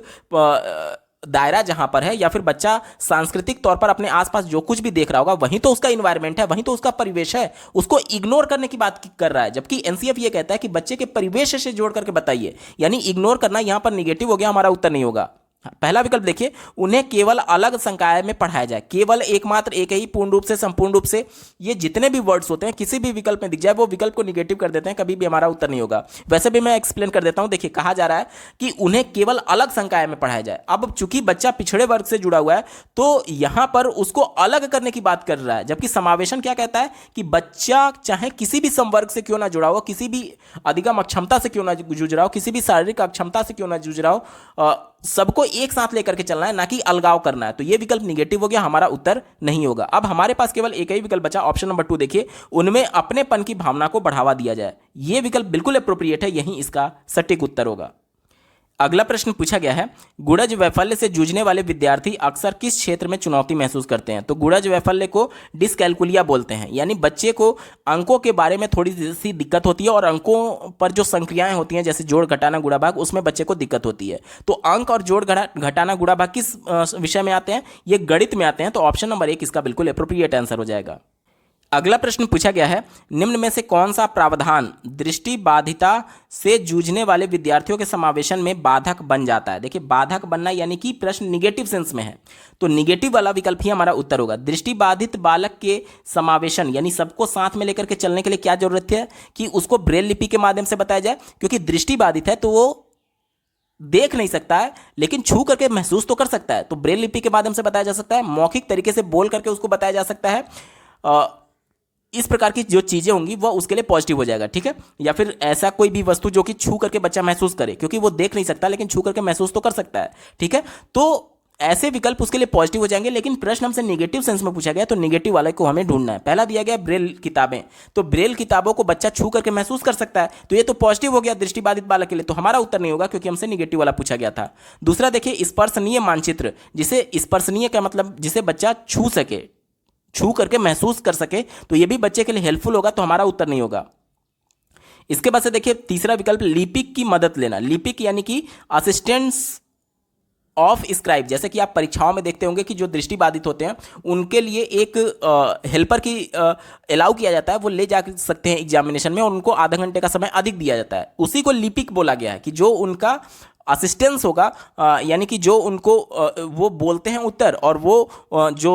दायरा जहां पर है या फिर बच्चा सांस्कृतिक तौर पर अपने आसपास जो कुछ भी देख रहा होगा वहीं तो उसका इन्वायरमेंट है, वहीं तो उसका परिवेश है, उसको इग्नोर करने की बात कर रहा है। जबकि एनसीएफ ये कहता है कि बच्चे के परिवेश से जोड़ करके बताइए, यानी इग्नोर करना यहां पर निगेटिव हो गया, हमारा उत्तर नहीं होगा। पहला विकल्प देखिए, उन्हें केवल अलग संकाय में पढ़ाया जाए। केवल एकमात्र एक ही, पूर्ण रूप से, संपूर्ण रूप से, ये जितने भी वर्ड्स होते हैं किसी भी विकल्प में दिख जाए वो विकल्प को निगेटिव कर देते हैं, कभी भी हमारा उत्तर नहीं होगा। वैसे भी मैं एक्सप्लेन कर देता हूं। देखिए, कहा जा रहा है कि उन्हें केवल अलग संकाय में पढ़ाया जाए। अब चूंकि बच्चा पिछड़े वर्ग से जुड़ा हुआ है तो यहां पर उसको अलग करने की बात कर रहा है, जबकि समावेशन क्या कहता है कि बच्चा चाहे किसी भी संवर्ग से क्यों ना जुड़ा हो, किसी भी अधिगम अक्षमता से क्यों ना जूझ रहा हो, किसी भी शारीरिक अक्षमता से क्यों ना जूझ रहा हो, सबको एक साथ लेकर के चलना है, ना कि अलगाव करना है। तो ये विकल्प निगेटिव हो गया, हमारा उत्तर नहीं होगा। अब हमारे पास केवल एक ही विकल्प बचा, ऑप्शन नंबर 2 देखिए, उनमें अपनेपन की भावना को बढ़ावा दिया जाए। ये विकल्प बिल्कुल एप्रोप्रिएट है, यही इसका सटीक उत्तर होगा। अगला प्रश्न पूछा गया है, गुड़ज वैफल्य से जूझने वाले विद्यार्थी अक्सर किस क्षेत्र में चुनौती महसूस करते हैं? तो गुड़ज वैफल्य को डिसकैलकुलिया बोलते हैं, यानी बच्चे को अंकों के बारे में थोड़ी सी दिक्कत होती है और अंकों पर जो संक्रियाएं होती हैं जैसे जोड़ घटाना गुणा भाग, उसमें बच्चे को दिक्कत होती है। तो अंक और जोड़ घटाना गुणा भाग किस विषय में आते हैं? ये गणित में आते हैं। तो ऑप्शन नंबर 1 इसका बिल्कुल एप्रोप्रिएट आंसर हो जाएगा। अगला प्रश्न पूछा गया है, निम्न में से कौन सा प्रावधान दृष्टि बाधिता से जूझने वाले विद्यार्थियों के समावेशन में बाधक बन जाता है? देखिए, बाधक बनना यानी कि प्रश्न निगेटिव सेंस में है, तो निगेटिव वाला विकल्प ही हमारा उत्तर होगा। दृष्टि बाधित बालक के समावेशन यानी सबको साथ में लेकर के चलने के लिए क्या जरूरत है कि उसको ब्रेल लिपि के माध्यम से बताया जाए, क्योंकि दृष्टि बाधित है तो वो देख नहीं सकता है लेकिन छू करके महसूस तो कर सकता है, तो ब्रेल लिपि के माध्यम से बताया जा सकता है, मौखिक तरीके से बोल करके उसको बताया जा सकता है। इस प्रकार की जो चीजें होंगी वह उसके लिए पॉजिटिव हो जाएगा, ठीक है। या फिर ऐसा कोई भी वस्तु जो कि छू करके बच्चा महसूस करे, क्योंकि वो देख नहीं सकता लेकिन छू करके महसूस तो कर सकता है, ठीक है। तो ऐसे विकल्प उसके लिए पॉजिटिव हो जाएंगे। लेकिन प्रश्न हमसे नेगेटिव सेंस में पूछा गया तो नेगेटिव वाले को हमें ढूंढना है। पहला दिया गया ब्रेल किताबें, तो ब्रेल किताबों को बच्चा छू करके महसूस कर सकता है, तो ये तो पॉजिटिव हो गया दृष्टिबाधित बालक के लिए, तो हमारा उत्तर नहीं होगा क्योंकि हमसे नेगेटिव वाला पूछा गया था। दूसरा देखिए, स्पर्शनीय मानचित्र, जिसे स्पर्शनीय का मतलब जिसे बच्चा छू सके, छू करके महसूस कर सके, तो ये भी बच्चे के लिए हेल्पफुल होगा, तो हमारा उत्तर नहीं होगा। इसके बाद से देखिए तीसरा विकल्प, लिपिक की मदद लेना। लिपिक यानी कि असिस्टेंट्स ऑफ स्क्राइब, जैसे कि आप परीक्षाओं में देखते होंगे कि जो दृष्टिबाधित होते हैं उनके लिए एक हेल्पर की अलाउ किया जाता है, वो ले जा सकते हैं एग्जामिनेशन में और उनको आधा घंटे का समय अधिक दिया जाता है। उसी को लिपिक बोला गया है कि जो उनका असिस्टेंस होगा, यानी कि जो उनको वो बोलते हैं उत्तर और वो जो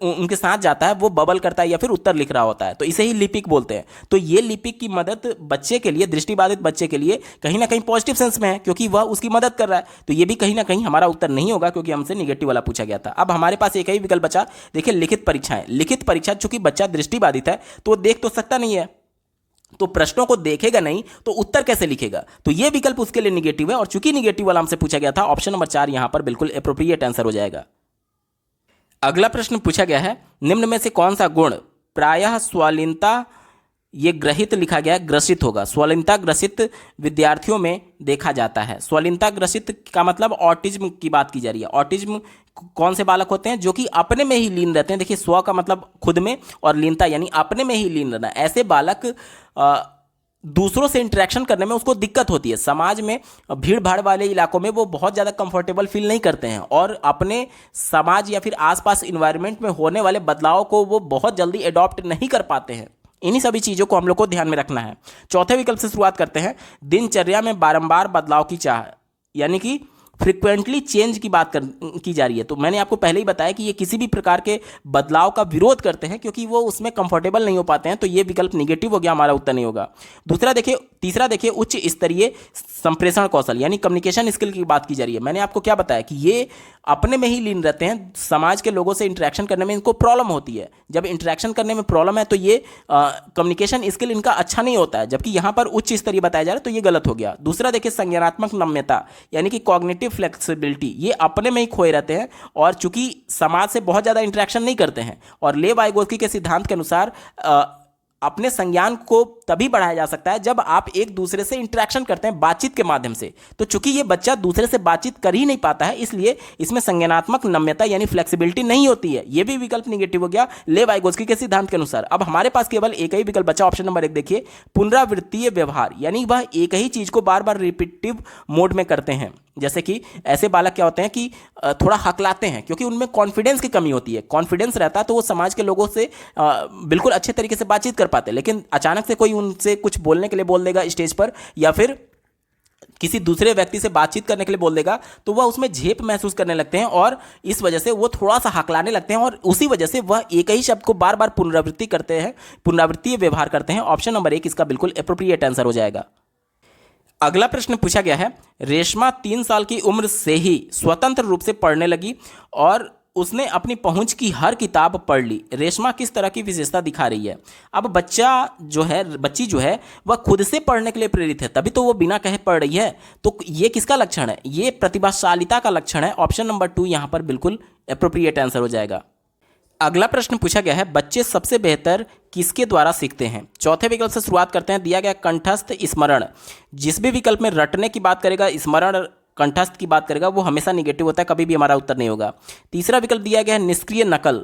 उनके साथ जाता है वो बबल करता है या फिर उत्तर लिख रहा होता है, तो इसे ही लिपिक बोलते हैं। तो ये लिपिक की मदद बच्चे के लिए, दृष्टिबाधित बच्चे के लिए कहीं ना कहीं पॉजिटिव सेंस में है, क्योंकि वह उसकी मदद कर रहा है, तो ये भी कहीं ना कहीं हमारा उत्तर नहीं होगा क्योंकि हमसे निगेटिव वाला पूछा गया था। अब हमारे पास एक ही विकल्प बचा, देखिए लिखित परीक्षाएं। लिखित परीक्षा, चूंकि बच्चा दृष्टिबाधित है तो वो देख तो सकता नहीं है, तो प्रश्नों को देखेगा नहीं तो उत्तर कैसे लिखेगा, तो यह विकल्प उसके लिए निगेटिव है। और चूंकि निगेटिव वाला हमसे पूछा गया था, ऑप्शन नंबर 4 यहां पर बिल्कुल एप्रोप्रिएट आंसर हो जाएगा। अगला प्रश्न पूछा गया है, निम्न में से कौन सा गुण प्रायः स्वलीनता, ये ग्रहित लिखा गया, ग्रसित होगा, स्वलीनता ग्रसित विद्यार्थियों में देखा जाता है। स्वलीनता ग्रसित का मतलब ऑटिज्म की बात की जा रही है। ऑटिज्म कौन से बालक होते हैं? जो कि अपने में ही लीन रहते हैं। देखिए, स्व का मतलब खुद में और लीनता यानी अपने में ही लीन रहना। ऐसे बालक दूसरों से इंटरेक्शन करने में उसको दिक्कत होती है। समाज में भीड़ भाड़ वाले इलाकों में वो बहुत ज़्यादा कंफर्टेबल फील नहीं करते हैं और अपने समाज या फिर आसपास इन्वायरमेंट में होने वाले बदलाव को वो बहुत जल्दी अडॉप्ट नहीं कर पाते हैं। इन्हीं सभी चीज़ों को हम लोग को ध्यान में रखना है। चौथे विकल्प से शुरुआत करते हैं, दिनचर्या में बारंबार बदलाव की चाह, यानी कि फ्रिक्वेंटली चेंज की बात की जा रही है। तो मैंने आपको पहले ही बताया कि ये किसी भी प्रकार के बदलाव का विरोध करते हैं क्योंकि वो उसमें कंफर्टेबल नहीं हो पाते हैं, तो ये विकल्प निगेटिव हो गया, हमारा उत्तर नहीं होगा। तीसरा देखिए उच्च स्तरीय संप्रेषण कौशल यानी कम्युनिकेशन स्किल की बात की जा रही है। मैंने आपको क्या बताया कि ये अपने में ही लीन रहते हैं, समाज के लोगों से इंटरेक्शन करने में इनको प्रॉब्लम होती है। जब इंटरेक्शन करने में प्रॉब्लम है तो ये कम्युनिकेशन स्किल इनका अच्छा नहीं होता है, जबकि यहाँ पर उच्च स्तरीय बताया जा रहा है, तो ये गलत हो गया। दूसरा देखिए संज्ञानात्मक नम्यता यानी कि कॉग्निटिव कॉग्निटिव फ्लेक्सिबिलिटी, ये अपने में ही खोए रहते हैं और चूंकि समाज से बहुत ज़्यादा इंटरेक्शन नहीं करते हैं। और लेव वाइगोत्स्की के सिद्धांत के अनुसार अपने संज्ञान को तभी बढ़ाया जा सकता है जब आप एक दूसरे से इंटरेक्शन करते हैं बातचीत के माध्यम से। तो चूंकि ये बच्चा दूसरे से बातचीत कर ही नहीं पाता है, इसलिए इसमें संज्ञानात्मक नम्यता यानी फ्लेक्सिबिलिटी नहीं होती है। ये भी विकल्प निगेटिव हो गया लेव वाइगोत्स्की के सिद्धांत के अनुसार। अब हमारे पास केवल एक ही विकल्प बचा, ऑप्शन नंबर 1 देखिए, पुनरावृत्तीय व्यवहार, यानी वह एक ही चीज को बार बार रिपीटिव मोड में करते हैं। जैसे कि ऐसे बालक क्या होते हैं कि थोड़ा हकलाते हैं क्योंकि उनमें कॉन्फिडेंस की कमी होती है। कॉन्फिडेंस रहता है तो वो समाज के लोगों से बिल्कुल अच्छे तरीके से बातचीत कर पाते हैं, लेकिन अचानक से कोई उनसे कुछ बोलने के लिए बोल देगा स्टेज पर या फिर किसी दूसरे व्यक्ति से बातचीत करने के लिए बोल देगा तो वह उसमें झेप महसूस करने लगते हैं और इस वजह से वो थोड़ा सा हकलाने लगते हैं और उसी वजह से वह एक ही शब्द को बार बार पुनरावृत्ति करते हैं, पुनरावृत्तीय व्यवहार करते हैं। ऑप्शन नंबर 1 इसका बिल्कुल एप्रोप्रिएट आंसर हो जाएगा। अगला प्रश्न पूछा गया है, रेशमा 3 साल की उम्र से ही स्वतंत्र रूप से पढ़ने लगी और उसने अपनी पहुंच की हर किताब पढ़ ली। रेशमा किस तरह की विशेषता दिखा रही है? अब बच्ची जो है वह खुद से पढ़ने के लिए प्रेरित है, तभी तो वो बिना कहे पढ़ रही है। तो ये किसका लक्षण है? ये प्रतिभाशालिता का लक्षण है। ऑप्शन नंबर 2 यहाँ पर बिल्कुल एप्रोप्रिएट आंसर हो जाएगा। अगला प्रश्न पूछा गया है, बच्चे सबसे बेहतर किसके द्वारा सीखते हैं? चौथे विकल्प से शुरुआत करते हैं। दिया गया कंठस्थ स्मरण। जिस भी विकल्प में रटने की बात करेगा, स्मरण कंठस्थ की बात करेगा, वो हमेशा निगेटिव होता है, कभी भी हमारा उत्तर नहीं होगा। तीसरा विकल्प दिया गया है निष्क्रिय नकल।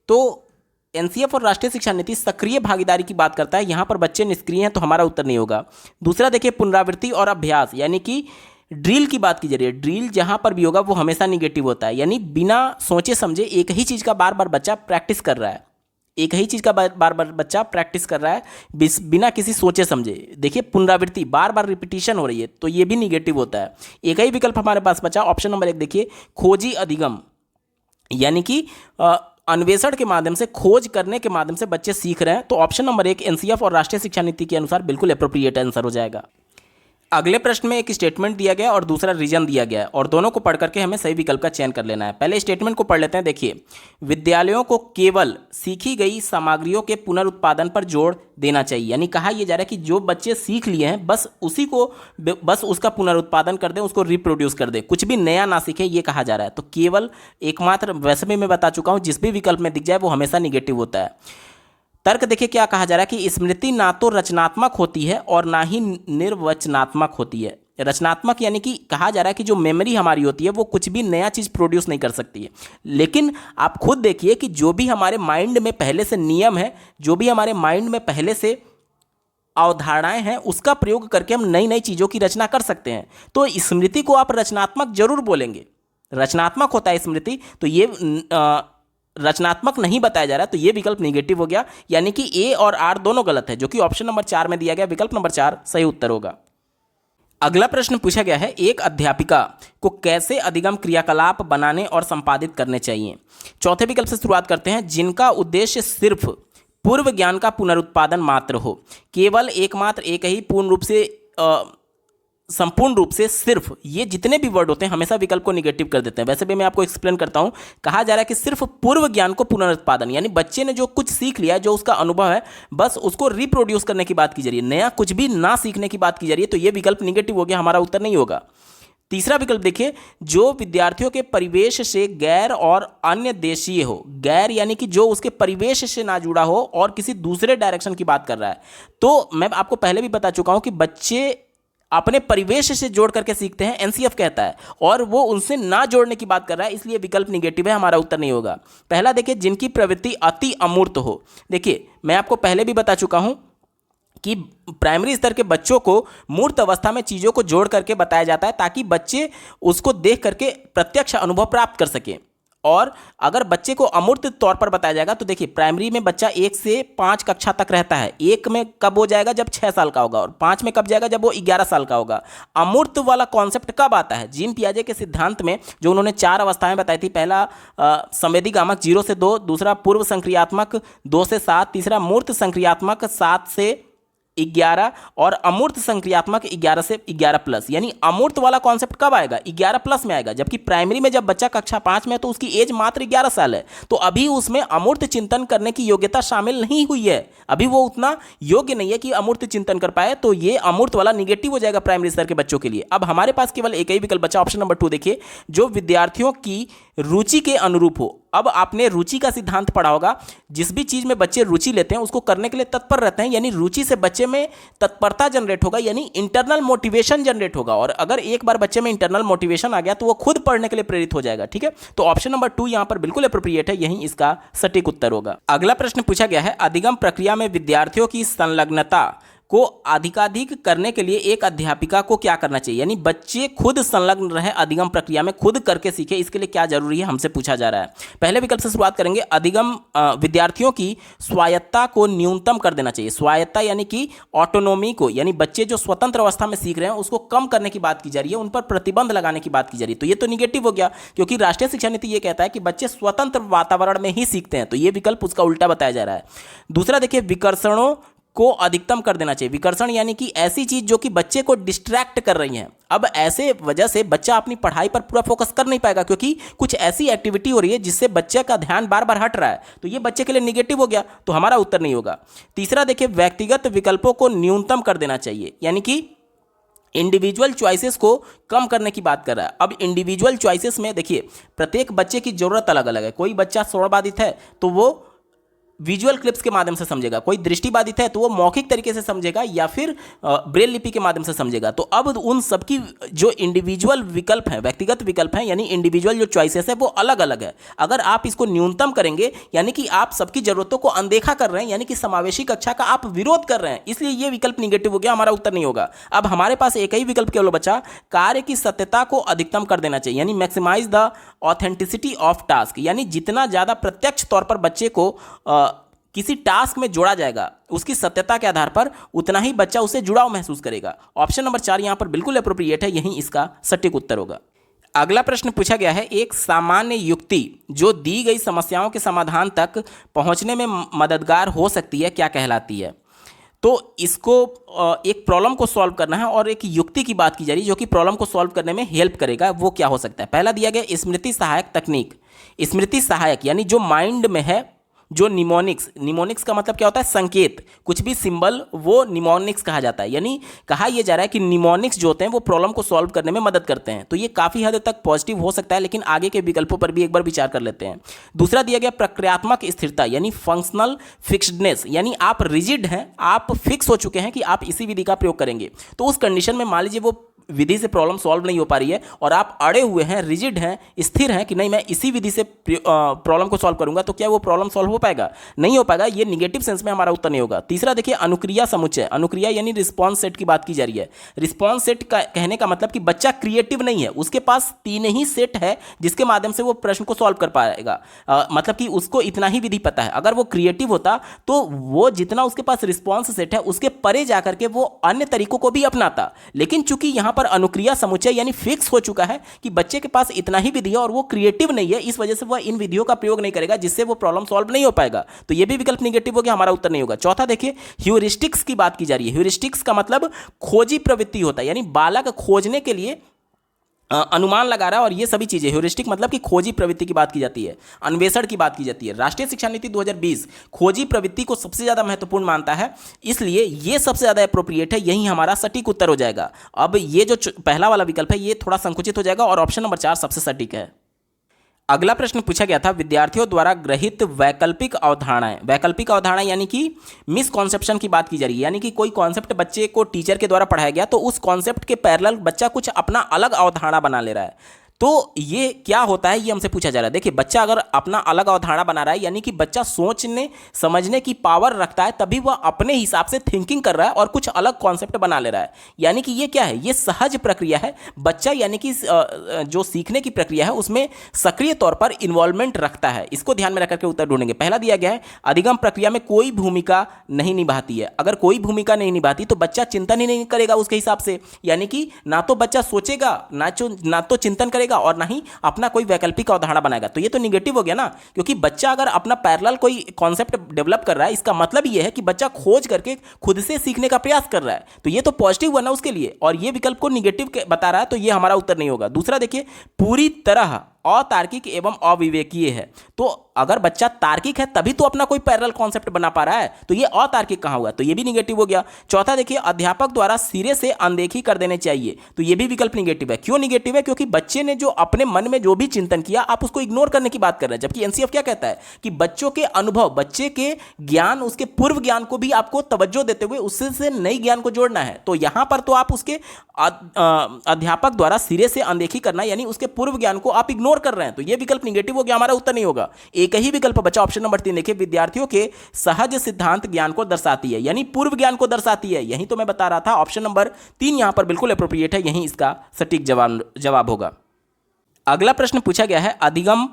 तो एनसीएफ और राष्ट्रीय शिक्षा नीति सक्रिय भागीदारी की बात करता है, यहाँ पर बच्चे निष्क्रिय हैं तो हमारा उत्तर नहीं होगा। दूसरा देखिए पुनरावृत्ति और अभ्यास, यानी कि ड्रिल की बात की जा रही है। ड्रिल जहां पर भी होगा वो हमेशा निगेटिव होता है, यानी बिना सोचे समझे एक ही चीज़ का बार बार बच्चा प्रैक्टिस कर रहा है, एक ही चीज़ का बार बार बच्चा प्रैक्टिस कर रहा है बिना किसी सोचे समझे। देखिए पुनरावृत्ति, बार बार रिपीटिशन हो रही है, तो ये भी निगेटिव होता है। एक ही विकल्प हमारे पास बचा, ऑप्शन नंबर 1 देखिए, खोजी अधिगम, यानी कि अन्वेषण के माध्यम से, खोज करने के माध्यम से बच्चे सीख रहे हैं। तो ऑप्शन नंबर 1 एनसीएफ और राष्ट्रीय शिक्षा नीति के अनुसार बिल्कुल एप्रोप्रिएट आंसर हो जाएगा। अगले प्रश्न में एक स्टेटमेंट दिया गया और दूसरा रीजन दिया गया है और दोनों को पढ़ करके हमें सही विकल्प का चयन कर लेना है। पहले स्टेटमेंट को पढ़ लेते हैं। देखिए, विद्यालयों को केवल सीखी गई सामग्रियों के पुनरुत्पादन पर जोर देना चाहिए, यानी कहा यह जा रहा है कि जो बच्चे सीख लिए हैं बस उसका पुनरुत्पादन कर दें, उसको रिप्रोड्यूस कर दें, कुछ भी नया ना सीखें, ये कहा जा रहा है। तो केवल एकमात्र, वैसे भी मैं बता चुका हूँ, जिस भी विकल्प में दिख जाए वो हमेशा निगेटिव होता है। तर्क देखिए क्या कहा जा रहा है कि स्मृति ना तो रचनात्मक होती है और ना ही निर्वचनात्मक होती है। रचनात्मक यानी कि कहा जा रहा है कि जो मेमोरी हमारी होती है वो कुछ भी नया चीज़ प्रोड्यूस नहीं कर सकती है, लेकिन आप खुद देखिए कि जो भी हमारे माइंड में पहले से नियम है, जो भी हमारे माइंड में पहले से अवधारणाएं हैं, उसका प्रयोग करके हम नई नई चीज़ों की रचना कर सकते हैं। तो स्मृति को आप रचनात्मक जरूर बोलेंगे, रचनात्मक होता है स्मृति, तो ये रचनात्मक नहीं बताया जा रहा है, तो ये विकल्प निगेटिव हो गया, यानी कि ए और आर दोनों गलत है, जो कि ऑप्शन नंबर 4 में दिया गया विकल्प नंबर 4 सही उत्तर होगा। अगला प्रश्न पूछा गया है, एक अध्यापिका को कैसे अधिगम क्रियाकलाप बनाने और संपादित करने चाहिए? चौथे विकल्प से शुरुआत करते हैं, जिनका उद्देश्य सिर्फ पूर्व ज्ञान का पुनरुत्पादन मात्र हो, केवल एकमात्र, एक ही, पूर्ण रूप से, संपूर्ण रूप से, सिर्फ, ये जितने भी वर्ड होते हैं हमेशा विकल्प को निगेटिव कर देते हैं। वैसे भी मैं आपको एक्सप्लेन करता हूं। कहा जा रहा है कि सिर्फ पूर्व ज्ञान को पुनरुत्पादन, यानी बच्चे ने जो कुछ सीख लिया है, जो उसका अनुभव है, बस उसको रिप्रोड्यूस करने की बात की जा रही है, नया कुछ भी ना सीखने की बात की जा रही है। तो ये विकल्प निगेटिव हो गया, हमारा उत्तर नहीं होगा। तीसरा विकल्प देखिए, जो विद्यार्थियों के परिवेश से गैर और अन्य देशीय हो। गैर यानी कि जो उसके परिवेश से ना जुड़ा हो और किसी दूसरे डायरेक्शन की बात कर रहा है। तो मैं आपको पहले भी बता चुका हूं कि बच्चे अपने परिवेश से जोड़ करके सीखते हैं, एनसीएफ कहता है, और वो उनसे ना जोड़ने की बात कर रहा है, इसलिए विकल्प निगेटिव है, हमारा उत्तर नहीं होगा। पहला देखिए, जिनकी प्रवृत्ति अति अमूर्त हो। देखिए, मैं आपको पहले भी बता चुका हूं कि प्राइमरी स्तर के बच्चों को मूर्त अवस्था में चीज़ों को जोड़ करके बताया जाता है ताकि बच्चे उसको देख करके प्रत्यक्ष अनुभव प्राप्त कर सकें। और अगर बच्चे को अमूर्त तौर पर बताया जाएगा तो देखिए, प्राइमरी में बच्चा 1 से 5 कक्षा तक रहता है। 1 में कब हो जाएगा? जब 6 साल का होगा, और 5 में कब जाएगा? जब वो 11 साल का होगा। अमूर्त वाला कॉन्सेप्ट कब आता है? जीन पियाजे के सिद्धांत में जो उन्होंने 4 अवस्थाएं बताई थी, पहला संवेदीगामक 0 से 2, दूसरा पूर्व संक्रियात्मक 2 से 7, तीसरा मूर्त संक्रियात्मक 7 से 11 और अमूर्त संक्रियात्मक 11 से 11 प्लस। यानी अमूर्त वाला कॉन्सेप्ट कब आएगा? 11 प्लस में आएगा। जबकि प्राइमरी में जब बच्चा कक्षा 5 में है तो उसकी एज मात्र 11 साल है, तो अभी उसमें अमूर्त चिंतन करने की योग्यता शामिल नहीं हुई है, अभी वो उतना योग्य नहीं है कि अमूर्त चिंतन कर पाए, तो ये अमूर्त वाला निगेटिव हो जाएगा प्राइमरी स्तर के बच्चों के लिए। अब हमारे पास केवल एक ही विकल्प बचा, ऑप्शन नंबर 2 देखिए, जो विद्यार्थियों की रुचि के अनुरूप हो। अब आपने रुचि का सिद्धांत पढ़ा होगा, जिस भी चीज में बच्चे रुचि लेते हैं उसको करने के लिए तत्पर रहते हैं, यानी रुचि से बच्चे में तत्परता जनरेट होगा, यानी इंटरनल मोटिवेशन जनरेट होगा। और अगर एक बार बच्चे में इंटरनल मोटिवेशन आ गया तो वो खुद पढ़ने के लिए प्रेरित हो जाएगा। ठीक है, तो ऑप्शन नंबर 2 यहां पर बिल्कुल अप्रोप्रिएट है, यही इसका सटीक उत्तर होगा। अगला प्रश्न पूछा गया है, अधिगम प्रक्रिया में विद्यार्थियों की संलग्नता को अधिकाधिक करने के लिए एक अध्यापिका को क्या करना चाहिए? यानी बच्चे खुद संलग्न रहे अधिगम प्रक्रिया में, खुद करके सीखे, इसके लिए क्या जरूरी है, हमसे पूछा जा रहा है। पहले विकल्प से शुरुआत करेंगे, अधिगम विद्यार्थियों की स्वायत्ता को न्यूनतम कर देना चाहिए। स्वायत्ता यानी कि ऑटोनोमी को, यानी बच्चे जो स्वतंत्र अवस्था में सीख रहे हैं उसको कम करने की बात की जा रही है, उन पर प्रतिबंध लगाने की बात की जा रही है। तो ये तो निगेटिव हो गया, क्योंकि राष्ट्रीय शिक्षा नीति ये कहता है कि बच्चे स्वतंत्र वातावरण में ही सीखते हैं, तो ये विकल्प उसका उल्टा बताया जा रहा है। दूसरा देखिए, विकर्षणों को अधिकतम कर देना चाहिए। विकर्षण यानी कि ऐसी चीज जो कि बच्चे को डिस्ट्रैक्ट कर रही है। अब ऐसे वजह से बच्चा अपनी पढ़ाई पर पूरा फोकस कर नहीं पाएगा, क्योंकि कुछ ऐसी एक्टिविटी हो रही है जिससे बच्चे का ध्यान बार बार हट रहा है, तो ये बच्चे के लिए निगेटिव हो गया, तो हमारा उत्तर नहीं होगा। तीसरा देखिए, व्यक्तिगत विकल्पों को न्यूनतम कर देना चाहिए, यानी कि इंडिविजुअल चॉइसेस को कम करने की बात कर रहा है। अब इंडिविजुअल चॉइसेस में देखिए, प्रत्येक बच्चे की जरूरत अलग अलग है। कोई बच्चा श्रवणबाधित है तो वो विजुअल क्लिप्स के माध्यम से समझेगा, कोई दृष्टिबाधित है तो वो मौखिक तरीके से समझेगा या फिर ब्रेल लिपि के माध्यम से समझेगा। तो अब उन सबकी जो इंडिविजुअल विकल्प हैं, व्यक्तिगत विकल्प हैं, यानी इंडिविजुअल जो चॉइसेस है वो अलग अलग है। अगर आप इसको न्यूनतम करेंगे, यानी कि आप सबकी जरूरतों को अनदेखा कर रहे हैं, यानी कि समावेशी कक्षा का आप विरोध कर रहे हैं, इसलिए ये विकल्प निगेटिव हो गया, हमारा उत्तर नहीं होगा। अब हमारे पास एक ही विकल्प केवल बचा, कार्य की सत्यता को अधिकतम कर देना चाहिए, यानी maximise the authenticity of task, यानी जितना ज्यादा प्रत्यक्ष तौर पर बच्चे को किसी टास्क में जोड़ा जाएगा उसकी सत्यता के आधार पर, उतना ही बच्चा उससे जुड़ाव महसूस करेगा। ऑप्शन नंबर 4 यहां पर बिल्कुल अप्रोप्रिएट है, यही इसका सटीक उत्तर होगा। अगला प्रश्न पूछा गया है, एक सामान्य युक्ति जो दी गई समस्याओं के समाधान तक पहुंचने में मददगार हो सकती है, क्या कहलाती है? तो इसको एक प्रॉब्लम को सॉल्व करना है और एक युक्ति की बात की जा रही है जो कि प्रॉब्लम को सॉल्व करने में हेल्प करेगा, वो क्या हो सकता है? पहला दिया गया स्मृति सहायक तकनीक। स्मृति सहायक यानी जो माइंड में है, जो निमोनिक्स, निमोनिक्स का मतलब क्या होता है? संकेत, कुछ भी सिंबल वो निमोनिक्स कहा जाता है। यानी कहा यह जा रहा है कि निमोनिक्स जो होते हैं वो प्रॉब्लम को सॉल्व करने में मदद करते हैं। तो ये काफी हद तक पॉजिटिव हो सकता है, लेकिन आगे के विकल्पों पर भी एक बार विचार कर लेते हैं। दूसरा दिया गया प्रक्रियात्मक स्थिरता, यानी फंक्शनल फिक्स्डनेस, यानी आप रिजिड हैं, आप फिक्स हो चुके हैं कि आप इसी विधि का प्रयोग करेंगे। तो उस कंडीशन में मान लीजिए वो विधि से प्रॉब्लम सॉल्व नहीं हो पा रही है और आप अड़े हुए हैं, रिजिड हैं, स्थिर हैं कि नहीं मैं इसी विधि से प्रॉब्लम को सॉल्व करूंगा, तो क्या वो प्रॉब्लम सॉल्व हो पाएगा? नहीं हो पाएगा। ये निगेटिव सेंस में हमारा उत्तर नहीं होगा। तीसरा देखिए अनुक्रिया समुच्चय। अनुक्रिया यानी रिस्पॉन्स सेट की बात की जा रही है। रिस्पॉन्स सेट का कहने का मतलब कि बच्चा क्रिएटिव नहीं है, उसके पास 3 ही सेट है जिसके माध्यम से वो प्रश्न को सॉल्व कर पाएगा। मतलब कि उसको इतना ही विधि पता है। अगर वो क्रिएटिव होता तो वो जितना उसके पास रिस्पॉन्स सेट है उसके परे जाकर के वो अन्य तरीकों को भी अपनाता। लेकिन चूंकि यहां पर अनुक्रिया समुच्चय यानी फिक्स हो चुका है कि बच्चे के पास इतना ही विधि है और वो क्रिएटिव नहीं है, इस वजह से वह इन विधियों का प्रयोग नहीं करेगा, जिससे वो प्रॉब्लम सॉल्व नहीं हो पाएगा। तो ये भी विकल्प निगेटिव हो गया, हमारा उत्तर नहीं होगा। चौथा देखिए ह्यूरिस्टिक्स की बात की जा रही है। ह्यूरिस्टिक्स का मतलब खोजी प्रवृत्ति होता है, यानी बालक खोजने के लिए अनुमान लगा रहा है और ये सभी चीजें। ह्यूरिस्टिक मतलब कि खोजी प्रवृत्ति की बात की जाती है, अन्वेषण की बात की जाती है। राष्ट्रीय शिक्षा नीति 2020 खोजी प्रवृत्ति को सबसे ज्यादा महत्वपूर्ण मानता है, इसलिए ये सबसे ज्यादा अप्रोप्रिएट है, यही हमारा सटीक उत्तर हो जाएगा। अब ये जो पहला वाला विकल्प है ये थोड़ा संकुचित हो जाएगा और ऑप्शन नंबर 4 सबसे सटीक है। अगला प्रश्न पूछा गया था विद्यार्थियों द्वारा ग्रहित वैकल्पिक अवधारणाएं। वैकल्पिक अवधारणा यानी कि मिसकॉन्सेप्शन की बात की जा रही है, यानी कि कोई कॉन्सेप्ट बच्चे को टीचर के द्वारा पढ़ाया गया तो उस कॉन्सेप्ट के पैरेलल बच्चा कुछ अपना अलग अवधारणा बना ले रहा है। तो ये क्या होता है, ये हमसे पूछा जा रहा है। देखिए बच्चा अगर अपना अलग अवधारणा बना रहा है, यानी कि बच्चा सोचने समझने की पावर रखता है, तभी वह अपने हिसाब से थिंकिंग कर रहा है और कुछ अलग कॉन्सेप्ट बना ले रहा है। यानी कि ये क्या है, ये सहज प्रक्रिया है। बच्चा यानी कि जो सीखने की प्रक्रिया है उसमें सक्रिय तौर पर इन्वॉल्वमेंट रखता है। इसको ध्यान में रखकर के उत्तर ढूंढेंगे। पहला दिया गया है अधिगम प्रक्रिया में कोई भूमिका नहीं निभाती है। अगर कोई भूमिका नहीं निभाती तो बच्चा चिंतन ही नहीं करेगा उसके हिसाब से, यानी कि ना तो बच्चा सोचेगा ना तो चिंतन करेगा करेगा और ना ही अपना कोई वैकल्पिक अवधारणा बनाएगा। तो ये तो निगेटिव हो गया ना, क्योंकि बच्चा अगर अपना पैरेलल कोई कॉन्सेप्ट डेवलप कर रहा है, इसका मतलब ये है कि बच्चा खोज करके खुद से सीखने का प्रयास कर रहा है, तो ये तो पॉजिटिव हुआ ना उसके लिए, और ये विकल्प को निगेटिव बता रहा है, तो ये हमारा उत्तर नहीं होगा। दूसरा देखिए, पूरी तरह अतार्किक एवं अविवेकीय है। तो अगर बच्चा तार्किक है तभी तो अपना कोई पैरेलल कॉन्सेप्ट बना पा रहा है, तो ये अतार्किक कहां हुआ, तो ये भी निगेटिव हो गया। चौथा देखिए, अध्यापक द्वारा सिरे से अनदेखी कर देने चाहिए, तो ये भी विकल्प निगेटिव है। क्यों निगेटिव है? क्योंकि बच्चे ने जो अपने मन में जो भी चिंतन किया, आप उसको इग्नोर करने की बात कर रहे हैं, जबकि एनसीएफ क्या कहता है कि बच्चों के अनुभव, बच्चे के ज्ञान, उसके पूर्व ज्ञान को भी आपको तवज्जो देते हुए उससे नई ज्ञान को जोड़ना है। तो यहां पर तो आप उसके अध्यापक द्वारा सिरे से अनदेखी करना यानी उसके पूर्व ज्ञान को आप इग्नोर कर रहे हैं, तो ये विकल्प निगेटिव हो गया, हमारा उत्तर नहीं होगा। एक ही विकल्प बचा ऑप्शन नंबर 3 देखिए, विद्यार्थियों के सहज सिद्धांत ज्ञान को दर्शाती है, यानी पूर्व ज्ञान को दर्शाती है। यही तो मैं बता रहा था, ऑप्शन नंबर 3 यहां पर बिल्कुल एप्रोप्रिएट है, यही इसका सटीक जवाब होगा। अगला प्रश्न पूछा गया है, अधिगम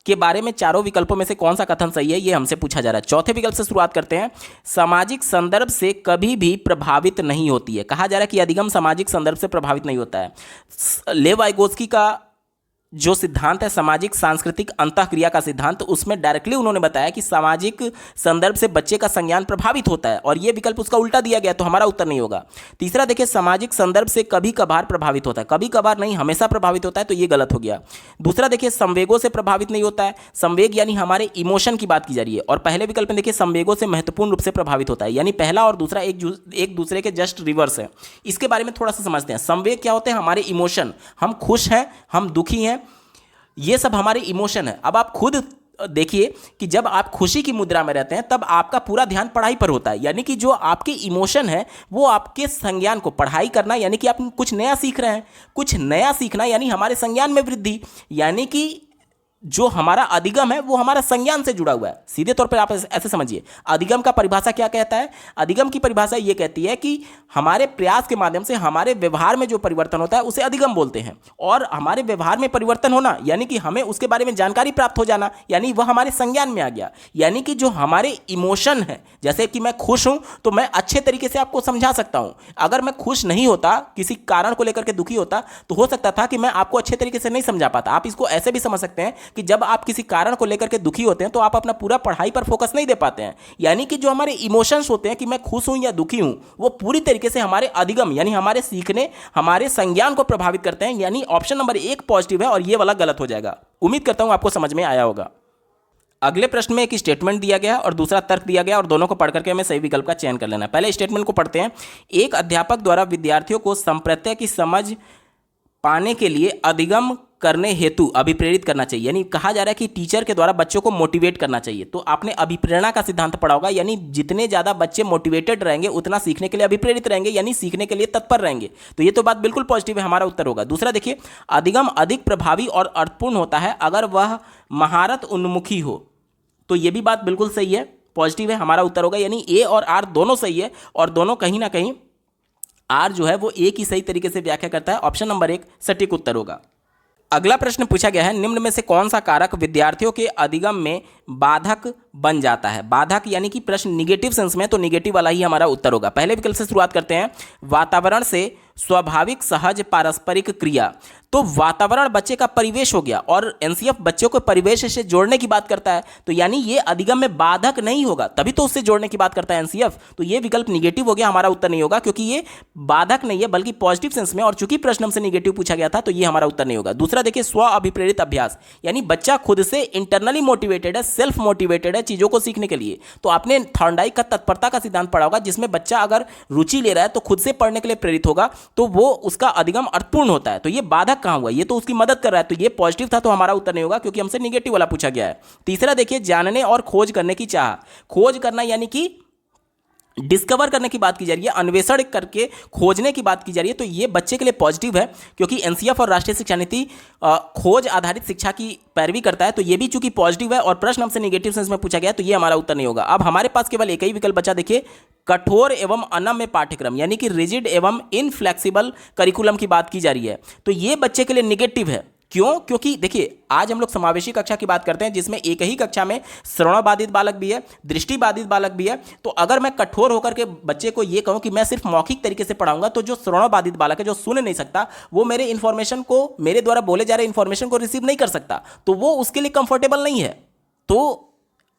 के बारे में चारों विकल्पों में से कौन सा कथन सही है, यह हमसे पूछा जा रहा है। चौथे विकल्प से शुरुआत करते हैं। सामाजिक संदर्भ से कभी भी प्रभावित नहीं होती है। कहा जा रहा है कि अधिगम सामाजिक संदर्भ से प्रभावित नहीं होता है। लेव वाइगोत्स्की का जो सिद्धांत है सामाजिक सांस्कृतिक अंतःक्रिया का सिद्धांत, उसमें डायरेक्टली उन्होंने बताया कि सामाजिक संदर्भ से बच्चे का संज्ञान प्रभावित होता है, और यह विकल्प उसका उल्टा दिया गया, तो हमारा उत्तर नहीं होगा। तीसरा देखिए, सामाजिक संदर्भ से कभी कभार प्रभावित होता है, कभी कभार नहीं, हमेशा प्रभावित होता है, तो यह गलत हो गया। दूसरा देखिए, संवेगों से प्रभावित नहीं होता है। संवेग यानी हमारे इमोशन की बात की जा रही है, और पहले विकल्प में देखिए संवेगों से महत्वपूर्ण रूप से प्रभावित होता है, यानी पहला और दूसरा एक दूसरे के जस्ट रिवर्स है। इसके बारे में थोड़ा सा समझते हैं। संवेग क्या होते हैं? हमारे इमोशन, हम खुश हैं, हम दुखी हैं, ये सब हमारे इमोशन है। अब आप खुद देखिए कि जब आप खुशी की मुद्रा में रहते हैं तब आपका पूरा ध्यान पढ़ाई पर होता है, यानी कि जो आपके इमोशन है वो आपके संज्ञान को, पढ़ाई करना यानी कि आप कुछ नया सीख रहे हैं, कुछ नया सीखना यानी हमारे संज्ञान में वृद्धि, यानी कि जो हमारा अधिगम है वो हमारा संज्ञान से जुड़ा हुआ है। सीधे तौर पर आप ऐसे समझिए, अधिगम का परिभाषा क्या कहता है? अधिगम की परिभाषा ये कहती है कि हमारे प्रयास के माध्यम से हमारे व्यवहार में जो परिवर्तन होता है उसे अधिगम बोलते हैं, और हमारे व्यवहार में परिवर्तन होना यानी कि हमें उसके बारे में जानकारी प्राप्त हो जाना, यानी वह हमारे संज्ञान में आ गया। यानी कि जो हमारे इमोशन है, जैसे कि मैं खुश हूं तो मैं अच्छे तरीके से आपको समझा सकता हूं, अगर मैं खुश नहीं होता, किसी कारण को लेकर के दुखी होता, तो हो सकता था कि मैं आपको अच्छे तरीके से नहीं समझा पाता। आप इसको ऐसे भी समझ सकते हैं कि जब आप किसी कारण को लेकर के दुखी होते हैं तो आप अपना पूरा पढ़ाई पर फोकस नहीं दे पाते हैं, यानी कि जो हमारे इमोशंस होते हैं कि मैं खुश हूं या दुखी हूं, वो पूरी तरीके से हमारे अधिगम यानी हमारे सीखने, हमारे संज्ञान को प्रभावित करते हैं। यानी ऑप्शन नंबर 1 पॉजिटिव है और ये वाला गलत हो जाएगा। उम्मीद करता हूं आपको समझ में आया होगा। अगले प्रश्न में एक स्टेटमेंट दिया गया और दूसरा तर्क दिया गया, और दोनों को पढ़ करके हमें सही विकल्प का चयन कर लेना है। पहले स्टेटमेंट को पढ़ते हैं। एक अध्यापक द्वारा विद्यार्थियों को संप्रत्यय की समझ पाने के लिए अधिगम करने हेतु अभिप्रेरित करना चाहिए, यानी कहा जा रहा है कि टीचर के द्वारा बच्चों को मोटिवेट करना चाहिए। तो आपने अभिप्रेरणा का सिद्धांत पढ़ा होगा, यानी जितने ज़्यादा बच्चे मोटिवेटेड रहेंगे उतना सीखने के लिए अभिप्रेरित रहेंगे, यानी सीखने के लिए तत्पर रहेंगे। तो ये तो बात बिल्कुल पॉजिटिव है, हमारा उत्तर होगा। दूसरा देखिए, अधिगम अधिक प्रभावी और अर्थपूर्ण होता है अगर वह महारत उन्मुखी हो, तो ये भी बात बिल्कुल सही है, पॉजिटिव है, हमारा उत्तर होगा। यानी ए और आर दोनों सही है, और दोनों कहीं ना कहीं आर जो है वो एक ही सही तरीके से व्याख्या करता है। ऑप्शन नंबर 1 सटीक उत्तर होगा। अगला प्रश्न पूछा गया है, निम्न में से कौन सा कारक विद्यार्थियों के अधिगम में बाधक बन जाता है? बाधक यानी कि प्रश्न निगेटिव सेंस में, तो निगेटिव वाला ही हमारा उत्तर होगा। पहले विकल्प से शुरुआत करते हैं। वातावरण से स्वाभाविक सहज पारस्परिक क्रिया, तो वातावरण बच्चे का परिवेश हो गया, और एनसीएफ बच्चों को परिवेश से जोड़ने की बात करता है, तो यानी ये अधिगम में बाधक नहीं होगा, तभी तो उससे जोड़ने की बात करता है एनसीएफ। तो ये विकल्प निगेटिव हो गया, हमारा उत्तर नहीं होगा, क्योंकि ये बाधक नहीं है बल्कि पॉजिटिव सेंस में, और चूंकि प्रश्न हमसे निगेटिव पूछा गया था तो ये हमारा उत्तर नहीं होगा। दूसरा देखिए, स्व अभिप्रेरित अभ्यास, यानी बच्चा खुद से इंटरनली मोटिवेटेड है, सेल्फ मोटिवेटेड है चीजों को सीखने के लिए। तो आपने थॉर्नडाइक का तत्परता का सिद्धांत पढ़ा होगा, जिसमें बच्चा अगर रुचि ले रहा है तो खुद से पढ़ने के लिए प्रेरित होगा, तो वो उसका अधिगम अर्थपूर्ण होता है। तो ये बाधक कहां हुआ? ये तो उसकी मदद कर रहा है, तो ये पॉजिटिव था, तो हमारा उत्तर नहीं होगा, क्योंकि हमसे निगेटिव वाला पूछा गया है। तीसरा देखिए, जानने और खोज करने की चाह, खोज करना यानी कि डिस्कवर करने की बात की जा रही है, अन्वेषण करके खोजने की बात की जा रही है, तो ये बच्चे के लिए पॉजिटिव है, क्योंकि एनसीएफ और राष्ट्रीय शिक्षा नीति खोज आधारित शिक्षा की पैरवी करता है, तो ये भी चूंकि पॉजिटिव है और प्रश्न हमसे निगेटिव सेंस में पूछा गया, तो ये हमारा उत्तर नहीं होगा। अब हमारे पास केवल एक ही विकल्प बचा, देखिए, कठोर एवं अनम्य पाठ्यक्रम, यानी कि रिजिड एवं इनफ्लेक्सिबल करिकुलम की बात की जा रही है, तो ये बच्चे के लिए निगेटिव है। क्यों? क्योंकि देखिए आज हम लोग समावेशी कक्षा की बात करते हैं जिसमें एक ही कक्षा में श्रवणबाधित बालक भी है, दृष्टिबाधित बालक भी है। तो अगर मैं कठोर होकर के बच्चे को ये कहूं कि मैं सिर्फ मौखिक तरीके से पढ़ाऊंगा, तो जो श्रवणबाधित बालक है, जो सुन नहीं सकता, वो मेरे इंफॉर्मेशन को, मेरे द्वारा बोले जा रहे इंफॉर्मेशन को रिसीव नहीं कर सकता, तो वो उसके लिए कंफर्टेबल नहीं है। तो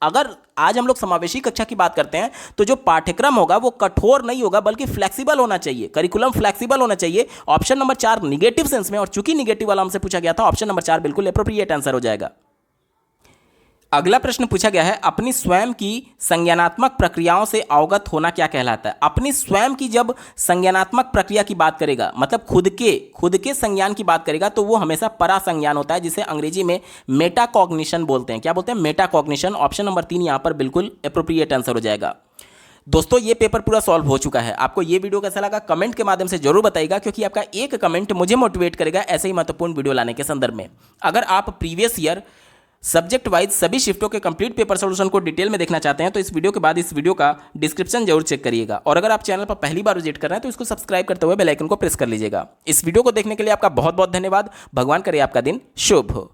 अगर आज हम लोग समावेशी कक्षा की बात करते हैं तो जो पाठ्यक्रम होगा वो कठोर नहीं होगा बल्कि फ्लेक्सिबल होना चाहिए, करिकुलम फ्लेक्सिबल होना चाहिए। ऑप्शन नंबर 4 निगेटिव सेंस में, और चूंकि निगेटिव वाला हमसे पूछा गया था, ऑप्शन नंबर 4 बिल्कुल एप्रोप्रिएट आंसर हो जाएगा। अगला प्रश्न पूछा गया है, अपनी स्वयं की संज्ञानात्मक प्रक्रियाओं से अवगत होना क्या कहलाता है? अपनी स्वयं की जब संज्ञानात्मक प्रक्रिया की बात करेगा, मतलब खुद के संज्ञान की बात करेगा, तो वो हमेशा परासंज्ञान होता है, जिसे अंग्रेजी में मेटाकॉग्निशन बोलते हैं। क्या बोलते हैं? मेटाकॉग्निशन। ऑप्शन नंबर 3 यहां पर बिल्कुल एप्रोप्रिएट आंसर हो जाएगा। दोस्तों ये पेपर पूरा सॉल्व हो चुका है। आपको ये वीडियो कैसा लगा कमेंट के माध्यम से जरूर बताइएगा, क्योंकि आपका एक कमेंट मुझे मोटिवेट करेगा ऐसे ही महत्वपूर्ण वीडियो लाने के संदर्भ में। अगर आप प्रीवियस ईयर सब्जेक्ट वाइज सभी शिफ्टों के कंप्लीट पेपर सॉल्यूशन को डिटेल में देखना चाहते हैं तो इस वीडियो के बाद इस वीडियो का डिस्क्रिप्शन जरूर चेक करिएगा। और अगर आप चैनल पर पहली बार विजिट कर रहे हैं तो इसको सब्सक्राइब करते हुए बेल आइकन को प्रेस कर लीजिएगा। इस वीडियो को देखने के लिए आपका बहुत बहुत धन्यवाद। भगवान करे आपका दिन शुभ हो।